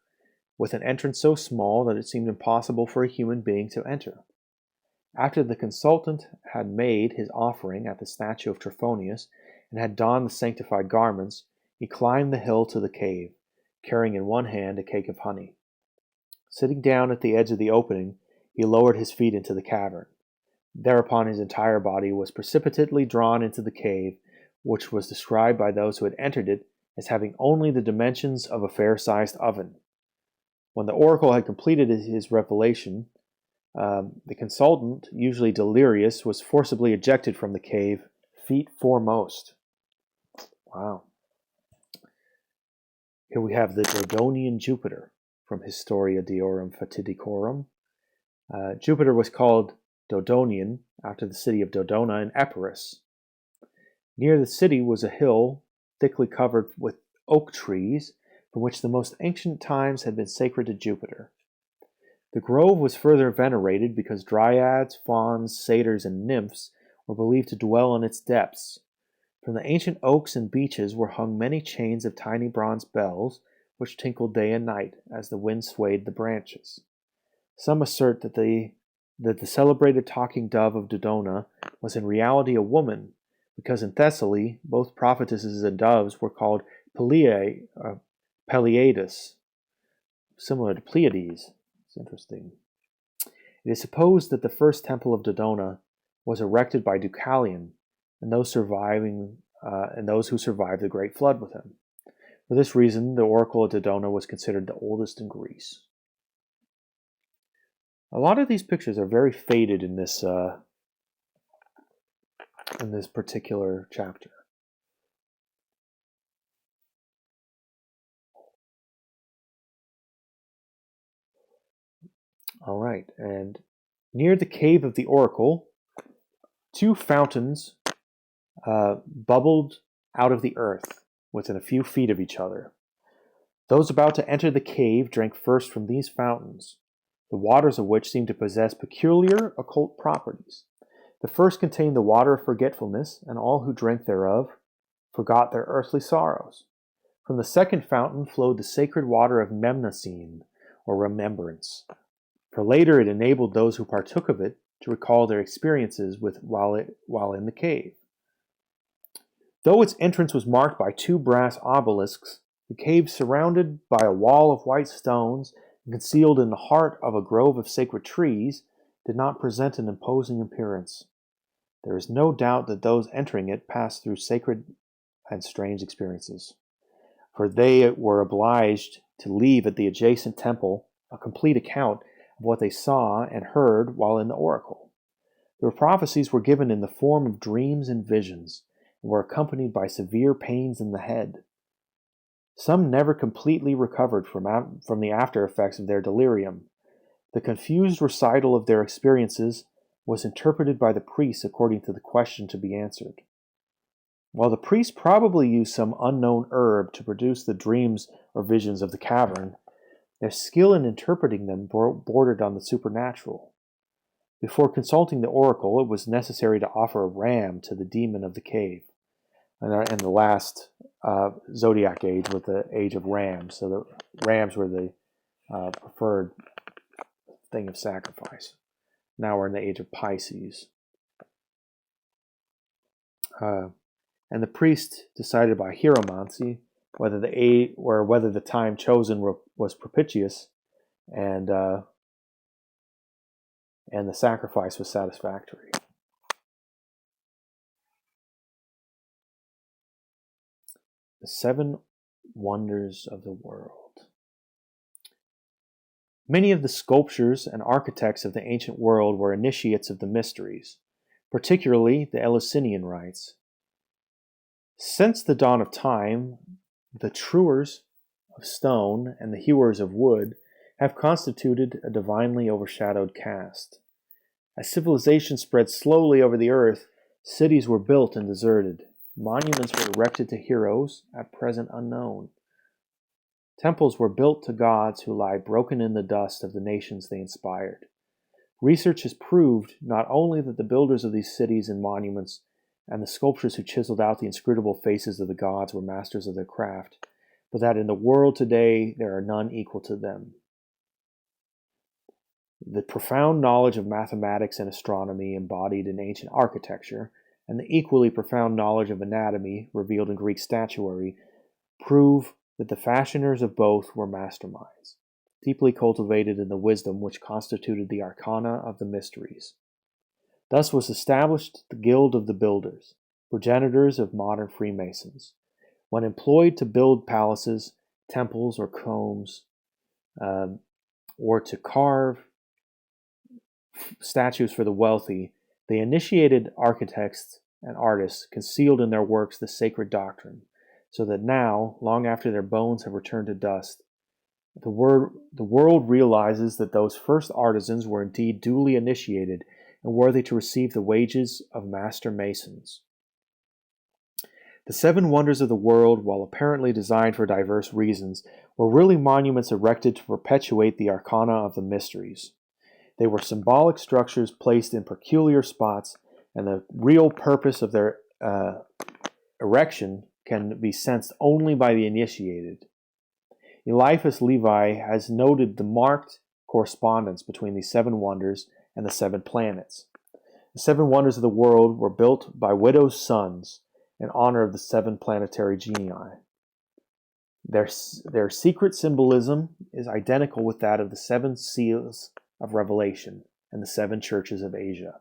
with an entrance so small that it seemed impossible for a human being to enter. After the consultant had made his offering at the statue of Trophonius and had donned the sanctified garments, he climbed the hill to the cave, carrying in one hand a cake of honey. Sitting down at the edge of the opening, he lowered his feet into the cavern. Thereupon his entire body was precipitately drawn into the cave, which was described by those who had entered it as having only the dimensions of a fair-sized oven. When the oracle had completed his revelation, the consultant, usually delirious, was forcibly ejected from the cave, feet foremost. Wow. Here we have the Dodonian Jupiter from Historia Deorum Fatidicorum. Jupiter was called Dodonian after the city of Dodona in Epirus. Near the city was a hill thickly covered with oak trees, from which the most ancient times had been sacred to Jupiter. The grove was further venerated because dryads, fauns, satyrs, and nymphs were believed to dwell in its depths. From the ancient oaks and beeches were hung many chains of tiny bronze bells, which tinkled day and night as the wind swayed the branches. Some assert that the celebrated talking dove of Dodona was in reality a woman, because in Thessaly both prophetesses and doves were called Pleiades, similar to Pleiades. It's interesting. It is supposed that the first temple of Dodona was erected by Deucalion, and those who survived the Great Flood with him. For this reason, the oracle of Dodona was considered the oldest in Greece. A lot of these pictures are very faded in this particular chapter. All right, and near the cave of the oracle, 2 fountains bubbled out of the earth within a few feet of each other. Those about to enter the cave drank first from these fountains, the waters of which seemed to possess peculiar occult properties. The first contained the water of forgetfulness, and all who drank thereof forgot their earthly sorrows. From the second fountain flowed the sacred water of Mnemosyne, or remembrance, for later it enabled those who partook of it to recall their experiences while in the cave. Though its entrance was marked by 2 brass obelisks, the cave, surrounded by a wall of white stones and concealed in the heart of a grove of sacred trees, did not present an imposing appearance. There is no doubt that those entering it passed through sacred and strange experiences, for they were obliged to leave at the adjacent temple a complete account of what they saw and heard while in the oracle. Their prophecies were given in the form of dreams and visions, and were accompanied by severe pains in the head. Some never completely recovered from the after effects of their delirium. The confused recital of their experiences was interpreted by the priests according to the question to be answered. While the priests probably used some unknown herb to produce the dreams or visions of the cavern, their skill in interpreting them bordered on the supernatural. Before consulting the oracle, it was necessary to offer a ram to the demon of the cave. And the last zodiac age was the age of rams. So the rams were the preferred thing of sacrifice. Now we're in the age of Pisces. And the priest decided by hieromancy whether the time chosen was propitious, and the sacrifice was satisfactory. The 7 wonders of the world. Many of the sculptors and architects of the ancient world were initiates of the mysteries, particularly the Eleusinian rites. Since the dawn of time, the truers of stone and the hewers of wood have constituted a divinely overshadowed caste. As civilization spread slowly over the earth, cities were built and deserted. Monuments were erected to heroes, at present unknown. Temples were built to gods who lie broken in the dust of the nations they inspired. Research has proved not only that the builders of these cities and monuments and the sculptors who chiseled out the inscrutable faces of the gods were masters of their craft, but that in the world today there are none equal to them. The profound knowledge of mathematics and astronomy embodied in ancient architecture, and the equally profound knowledge of anatomy revealed in Greek statuary, prove that the fashioners of both were masterminds, deeply cultivated in the wisdom which constituted the arcana of the mysteries. Thus was established the Guild of the Builders, progenitors of modern Freemasons. When employed to build palaces, temples, or combs, or to carve statues for the wealthy, they initiated architects and artists concealed in their works the sacred doctrine, so that now, long after their bones have returned to dust, the world realizes that those first artisans were indeed duly initiated and worthy to receive the wages of master masons. The 7 wonders of the world, while apparently designed for diverse reasons, were really monuments erected to perpetuate the arcana of the mysteries. They were symbolic structures placed in peculiar spots, and the real purpose of their erection can be sensed only by the initiated. Eliphas Levi has noted the marked correspondence between these 7 wonders and the 7 planets. The 7 wonders of the world were built by widows' sons in honor of the 7 planetary genii. Their secret symbolism is identical with that of the 7 seals of Revelation and the 7 churches of Asia.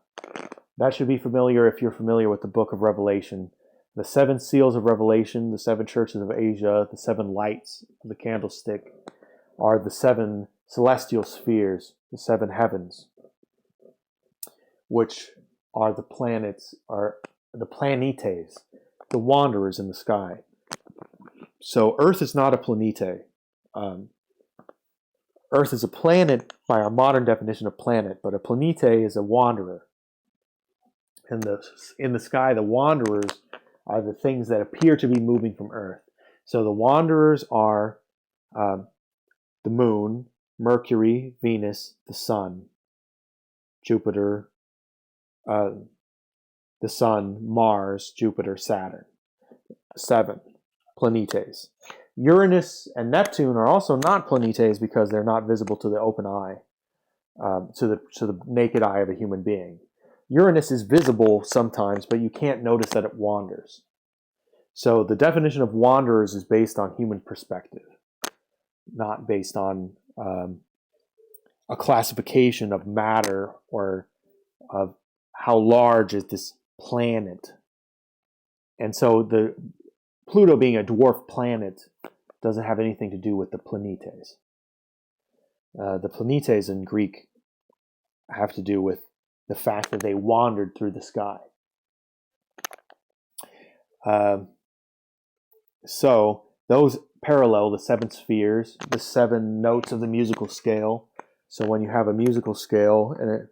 That should be familiar if you're familiar with the book of Revelation. The 7 seals of Revelation, the 7 churches of Asia, the 7 lights of the candlestick are the 7 celestial spheres, the 7 heavens, which are the planets, are the planetes, the wanderers in the sky. So Earth is not a planete. Earth is a planet by our modern definition of planet, but a planete is a wanderer. In the sky, the wanderers are the things that appear to be moving from Earth. So the wanderers are the moon, Mercury, Venus, the sun, Jupiter, the sun, Mars, Jupiter, Saturn. 7 planetes. Uranus and Neptune are also not planetes because they're not visible to the open eye, to the naked eye of a human being. Uranus is visible sometimes, but you can't notice that it wanders. So the definition of wanderers is based on human perspective, not based on a classification of matter or of how large is this planet. And so the Pluto being a dwarf planet doesn't have anything to do with the planetes. The planetes in Greek have to do with the fact that they wandered through the sky. So those parallel the seven spheres, the seven notes of the musical scale. So when you have a musical scale and it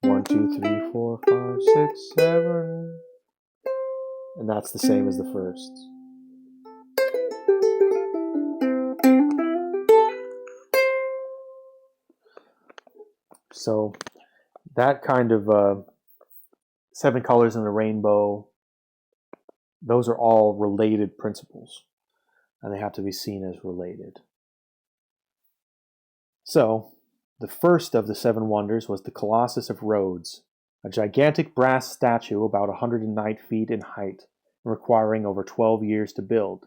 1, 2, 3, 4, 5, 6, 7, and that's the same as the first. So that kind of seven colors in the rainbow, those are all related principles, and they have to be seen as related. So the first of the seven wonders was the Colossus of Rhodes, a gigantic brass statue about 109 feet in height, requiring over 12 years to build.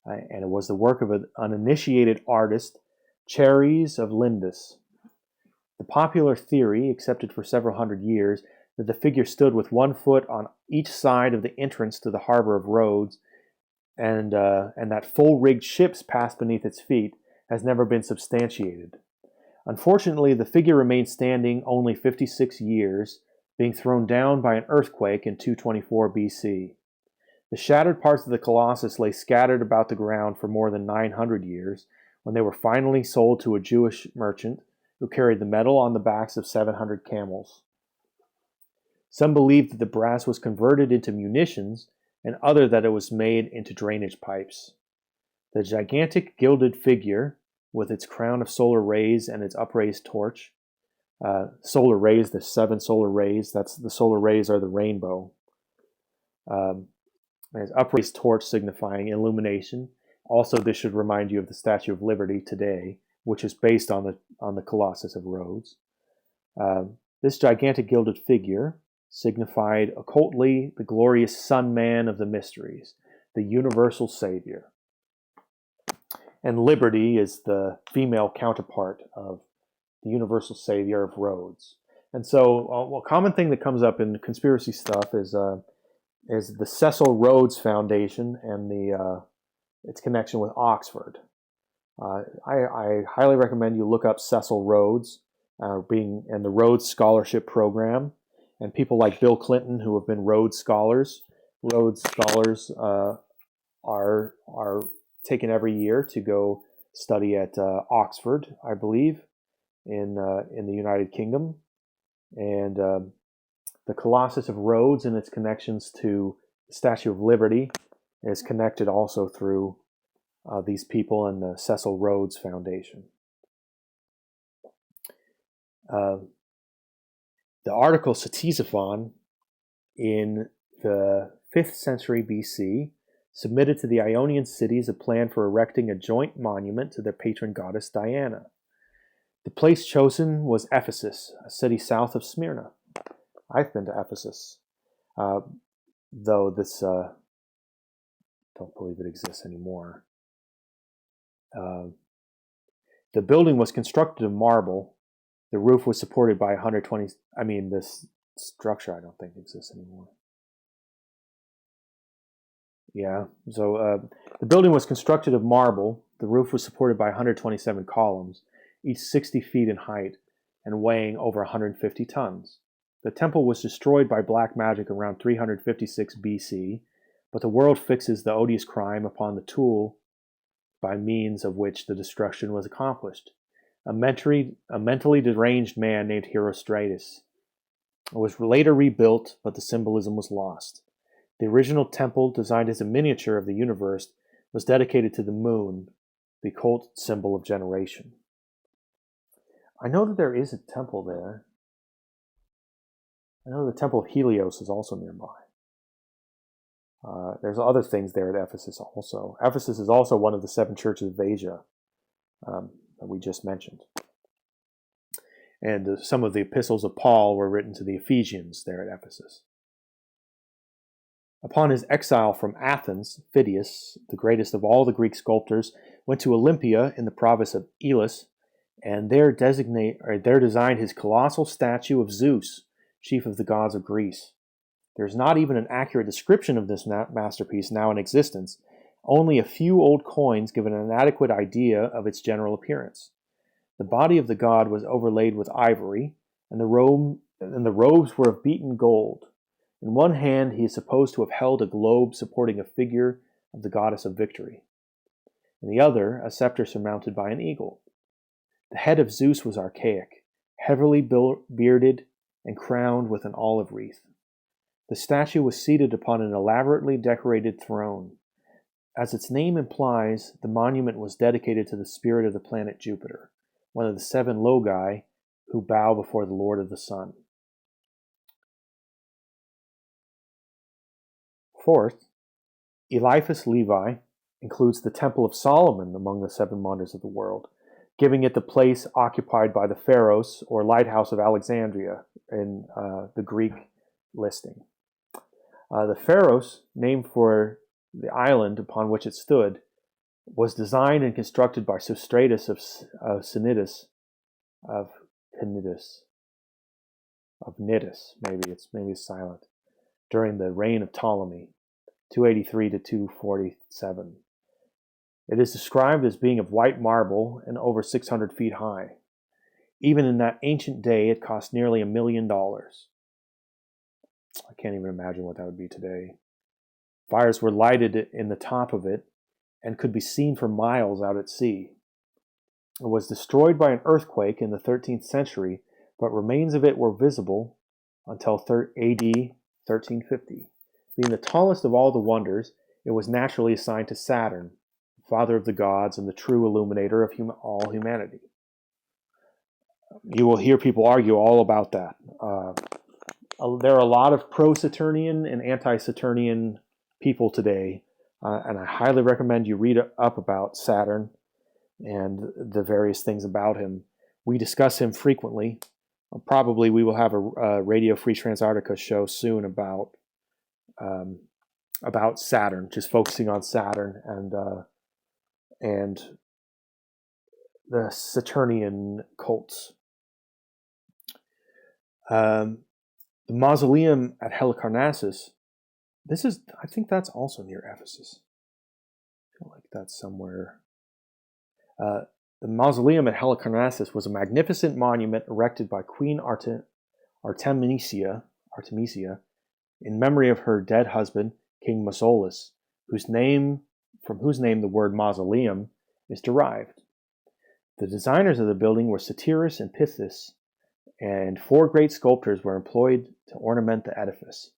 And it was the work of an uninitiated artist, Chares of Lindus. The popular theory, accepted for several hundred years, that the figure stood with 1 foot on each side of the entrance to the harbor of Rhodes, and that full-rigged ships passed beneath its feet, has never been substantiated. Unfortunately, the figure remained standing only 56 years, being thrown down by an earthquake in 224 BC. The shattered parts of the Colossus lay scattered about the ground for more than 900 years, when they were finally sold to a Jewish merchant who carried the metal on the backs of 700 camels. Some believed that the brass was converted into munitions, and others that it was made into drainage pipes. The gigantic gilded figure, with its crown of solar rays and its upraised torch, solar rays, the 7 solar rays, that's the solar rays are the rainbow. Its upraised torch signifying illumination. Also, this should remind you of the Statue of Liberty today, which is based on the Colossus of Rhodes. This gigantic gilded figure signified occultly the glorious Son Man of the mysteries, the universal Savior. And Liberty is the female counterpart of the universal Savior of Rhodes. And so, a common thing that comes up in conspiracy stuff is the Cecil Rhodes Foundation and its connection with Oxford. I highly recommend you look up Cecil Rhodes and the Rhodes Scholarship Program, and people like Bill Clinton who have been Rhodes Scholars. Rhodes Scholars are taken every year to go study at Oxford, I believe, in the United Kingdom, and the Colossus of Rhodes and its connections to the Statue of Liberty is connected also through these people and the Cecil Rhodes Foundation. The article Ctesiphon in the 5th century BC submitted to the Ionian cities a plan for erecting a joint monument to their patron goddess Diana. The place chosen was Ephesus, a city south of Smyrna. I've been to Ephesus, though this don't believe it exists anymore. The building was constructed of marble. The roof was supported by 120. This structure I don't think exists anymore. Yeah, so the building was constructed of marble. The roof was supported by 127 columns, each 60 feet in height and weighing over 150 tons. The temple was destroyed by black magic around 356 BC, but the world fixes the odious crime upon the tool by means of which the destruction was accomplished. A mentally deranged man named Herostratus. It was later rebuilt, but the symbolism was lost. The original temple, designed as a miniature of the universe, was dedicated to the moon, the occult symbol of generation. I know that there is a temple there. I know the Temple of Helios is also nearby. There's other things there at Ephesus also. Ephesus is also one of the 7 churches of Asia that we just mentioned. And some of the epistles of Paul were written to the Ephesians there at Ephesus. Upon his exile from Athens, Phidias, the greatest of all the Greek sculptors, went to Olympia in the province of Elis, and there designed his colossal statue of Zeus, chief of the gods of Greece. There's not even an accurate description of this masterpiece now in existence. Only a few old coins give an inadequate idea of its general appearance. The body of the god was overlaid with ivory, and the robes were of beaten gold. In one hand he is supposed to have held a globe supporting a figure of the goddess of victory. In the other, a scepter surmounted by an eagle. The head of Zeus was archaic, heavily bearded and crowned with an olive wreath. The statue was seated upon an elaborately decorated throne. As its name implies, the monument was dedicated to the spirit of the planet Jupiter, one of the 7 Logi who bow before the Lord of the Sun. Fourth, Eliphas Levi includes the Temple of Solomon among the 7 wonders of the world, giving it the place occupied by the Pharos or Lighthouse of Alexandria in the Greek listing. The Pharos, named for the island upon which it stood, was designed and constructed by Sostratus of Cnidus, maybe it's silent, during the reign of Ptolemy, 283 to 247. It is described as being of white marble and over 600 feet high. Even in that ancient day, it cost nearly $1 million. I can't even imagine what that would be today. Fires were lighted in the top of it and could be seen for miles out at sea. It was destroyed by an earthquake in the 13th century, but remains of it were visible until AD 1350. Being the tallest of all the wonders, it was naturally assigned to Saturn, father of the gods and the true illuminator of all humanity. You will hear people argue all about that. There are a lot of pro-Saturnian and anti-Saturnian people today, and I highly recommend you read up about Saturn and the various things about him. We discuss him frequently. Probably we will have a Radio Free Transarctica show soon about Saturn, just focusing on Saturn and the Saturnian cults. The mausoleum at Halicarnassus, I think that's also near Ephesus. I feel like that's somewhere. The mausoleum at Halicarnassus was a magnificent monument erected by Queen Artemisia in memory of her dead husband, King Mausolus, from whose name the word mausoleum is derived. The designers of the building were Satyrus and Pythis, and 4 great sculptors were employed to ornament the edifice.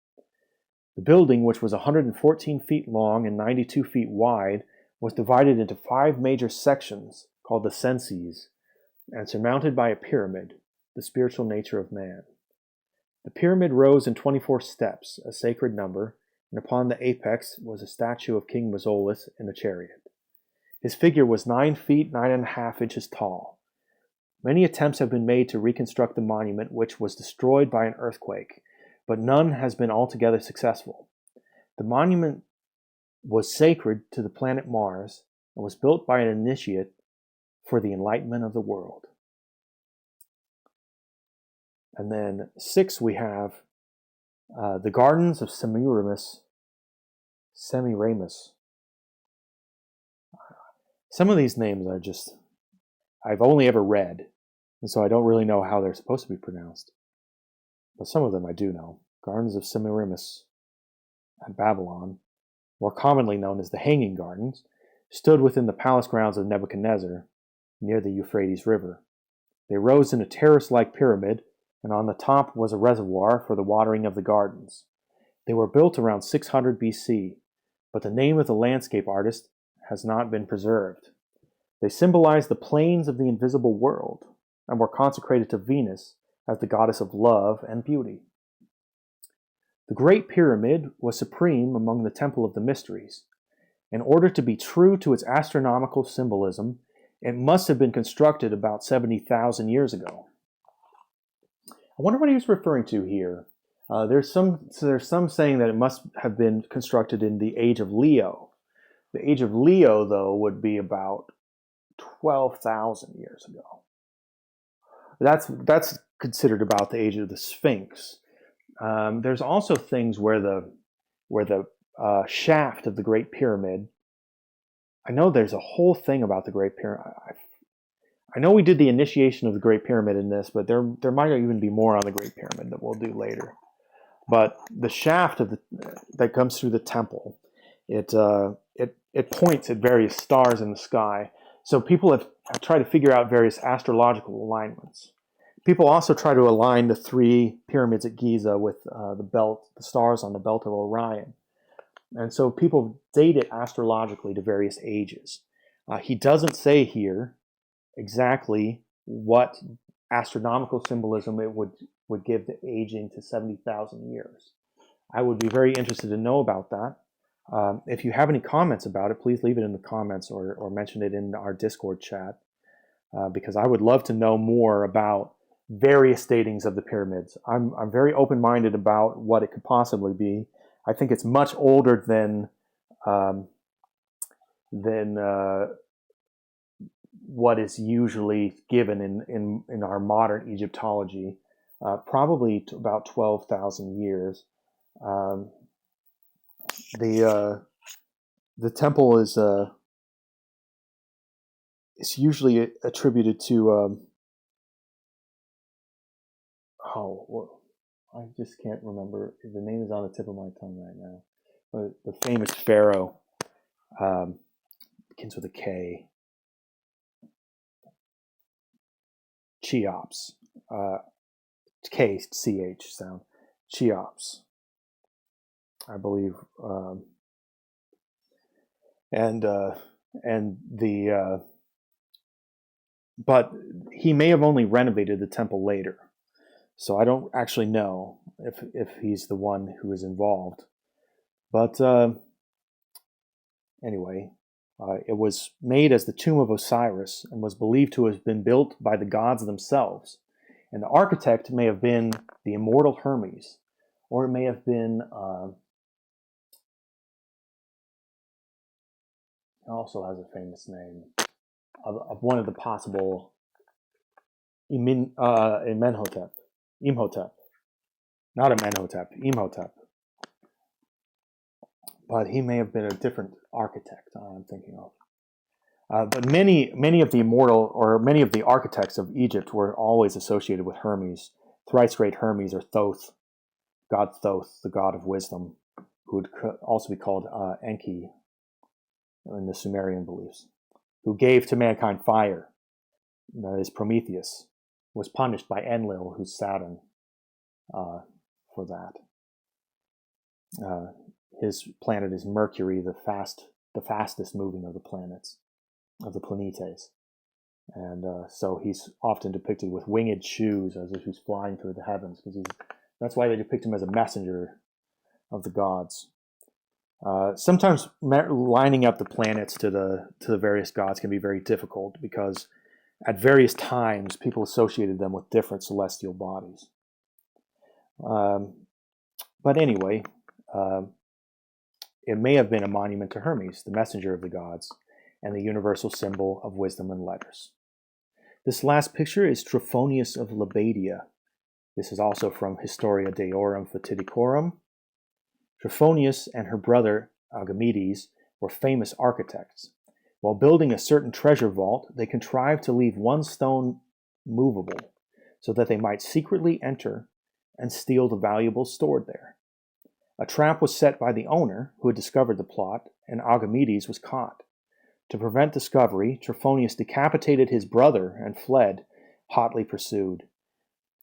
The building, which was 114 feet long and 92 feet wide, was divided into 5 major sections called the senses, and surmounted by a pyramid, the spiritual nature of man. The pyramid rose in 24 steps, a sacred number, and upon the apex was a statue of King Mausolus in a chariot. His figure was 9 feet 9.5 inches tall. Many attempts have been made to reconstruct the monument, which was destroyed by an earthquake, but none has been altogether successful. The monument was sacred to the planet Mars and was built by an initiate for the enlightenment of the world. And then 6, we have the Gardens of Semiramis. Some of these names I've only ever read, and so I don't really know how they're supposed to be pronounced. But some of them I do know. Gardens of Semiramis at Babylon, more commonly known as the Hanging Gardens, stood within the palace grounds of Nebuchadnezzar, near the Euphrates River. They rose in a terrace-like pyramid, and on the top was a reservoir for the watering of the gardens. They were built around 600 BC, but the name of the landscape artist has not been preserved. They symbolize the plains of the invisible world, and were consecrated to Venus as the goddess of love and beauty. The Great Pyramid was supreme among the Temple of the Mysteries. In order to be true to its astronomical symbolism, it must have been constructed about 70,000 years ago. I wonder what he was referring to here. There's some saying that it must have been constructed in the age of Leo. The age of Leo, though, would be about 12,000 years ago. That's considered about the age of the Sphinx. There's also things where the shaft of the Great Pyramid. I know there's a whole thing about the Great Pyramid. I know we did the initiation of the Great Pyramid in this, but there might even be more on the Great Pyramid that we'll do later. But the shaft that comes through the temple, it points at various stars in the sky. So people have tried to figure out various astrological alignments. People also try to align the 3 pyramids at Giza with the stars on the belt of Orion. And so people date it astrologically to various ages. He doesn't say here exactly what astronomical symbolism it would give the aging to 70,000 years. I would be very interested to know about that. If you have any comments about it, please leave it in the comments or mention it in our Discord chat, because I would love to know more about various datings of the pyramids. I'm very open-minded about what it could possibly be. I think it's much older than what is usually given in our modern Egyptology, probably to about 12,000 years. The temple is usually attributed to I just can't remember. The name is on the tip of my tongue right now. But the famous pharaoh, begins with a K. Cheops. K-C-H sound. Cheops, I believe. But he may have only renovated the temple later. So I don't actually know if he's the one who is involved. But anyway, it was made as the tomb of Osiris and was believed to have been built by the gods themselves. And the architect may have been the immortal Hermes, or it may have been also has a famous name of one of the possible Imhotep. Not Amenhotep, Imhotep. But he may have been a different architect I'm thinking of. But many of the architects of Egypt were always associated with Hermes, thrice great Hermes, or Thoth, god Thoth, the god of wisdom, who would also be called Enki in the Sumerian beliefs, who gave to mankind fire. That is, Prometheus was punished by Enlil, who's Saturn, for that. His planet is Mercury, the fastest moving of the planets, of the planetes. And so he's often depicted with winged shoes as if he's flying through the heavens, because that's why they depict him as a messenger of the gods. Sometimes lining up the planets to the various gods can be very difficult, because at various times people associated them with different celestial bodies. But anyway, it may have been a monument to Hermes, the messenger of the gods, and the universal symbol of wisdom and letters. This last picture is Trophonius of Lebadia. This is also from Historia Deorum Fatidicorum. Trophonius and her brother Agamedes were famous architects. While building a certain treasure vault, they contrived to leave one stone movable, so that they might secretly enter and steal the valuables stored there. A trap was set by the owner, who had discovered the plot, and Agamedes was caught. To prevent discovery, Trophonius decapitated his brother and fled, hotly pursued.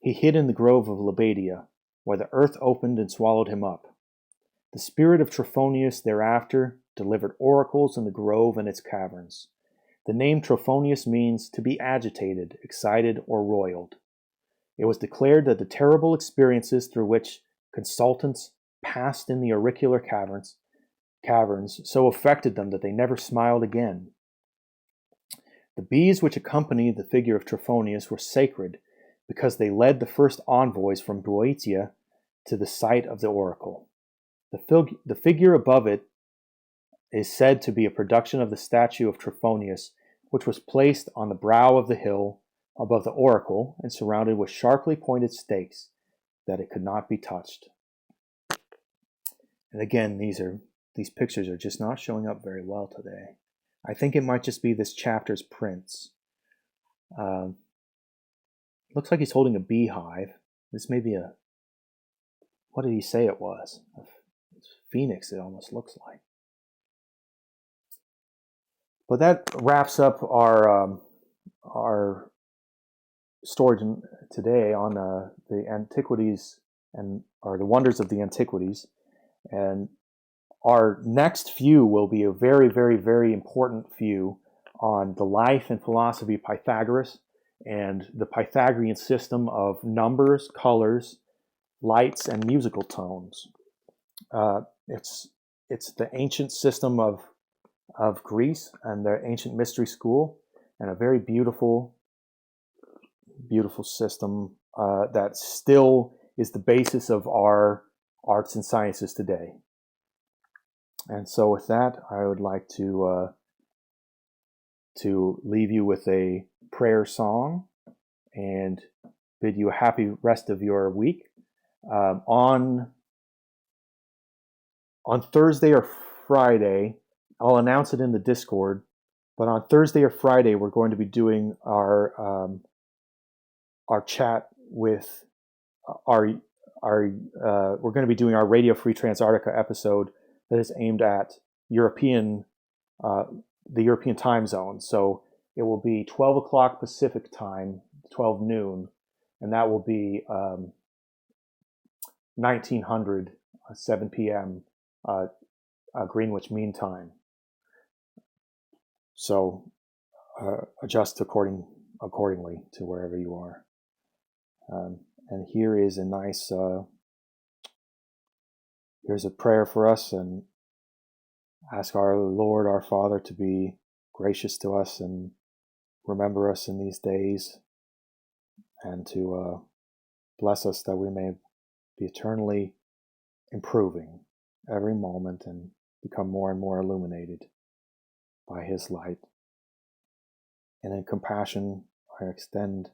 He hid in the grove of Lebadia, where the earth opened and swallowed him up. The spirit of Trophonius thereafter delivered oracles in the grove and its caverns. The name Trophonius means to be agitated, excited, or roiled. It was declared that the terrible experiences through which consultants passed in the auricular caverns so affected them that they never smiled again. The bees which accompanied the figure of Trophonius were sacred, because they led the first envoys from Boeotia to the site of the oracle. The figure above it is said to be a production of the statue of Trophonius, which was placed on the brow of the hill above the oracle and surrounded with sharply pointed stakes, that it could not be touched. And again, these pictures are just not showing up very well today. I think it might just be this chapter's prints. Looks like he's holding a beehive. This may be what did he say it was? A phoenix, it almost looks like. But that wraps up our story today on the antiquities or the wonders of the antiquities. And our next view will be a very, very, very important view on the life and philosophy of Pythagoras and the Pythagorean system of numbers, colors, lights, and musical tones. It's the ancient system of Greece and their ancient mystery school, and a very beautiful, beautiful system that still is the basis of our arts and sciences today. And so with that, I would like to leave you with a prayer song and bid you a happy rest of your week. On Thursday or Friday, I'll announce it in the Discord, but on Thursday or Friday, we're going to be doing our chat with we're going to be doing our Radio Free Transarctica episode that is aimed at the European time zone. So it will be 12 o'clock Pacific time, 12 noon, and that will be 1900, 7 p.m. Greenwich Mean Time. So adjust accordingly to wherever you are. And here is a nice, here's a prayer for us, and ask our Lord, our Father, to be gracious to us and remember us in these days, and to bless us that we may be eternally improving every moment and become more and more illuminated by His light. And in compassion, I extend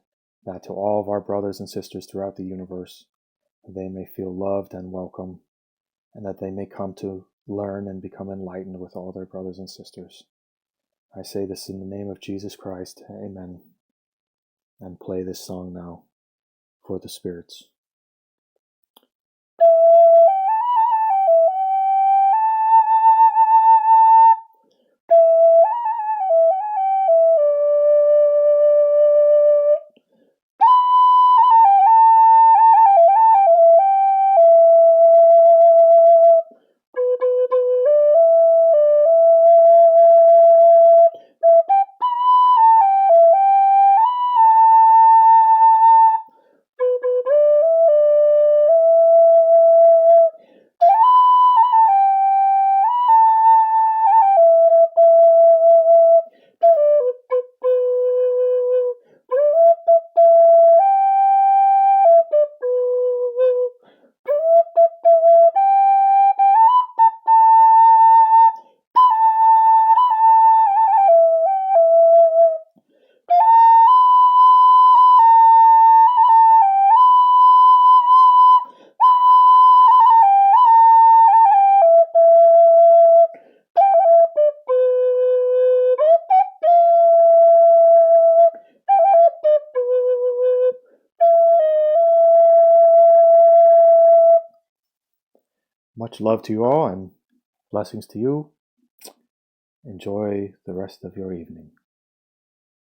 that to all of our brothers and sisters throughout the universe, that they may feel loved and welcome, and that they may come to learn and become enlightened with all their brothers and sisters. I say this in the name of Jesus Christ. Amen. And play this song now for the spirits. Much love to you all, and blessings to you. Enjoy the rest of your evening.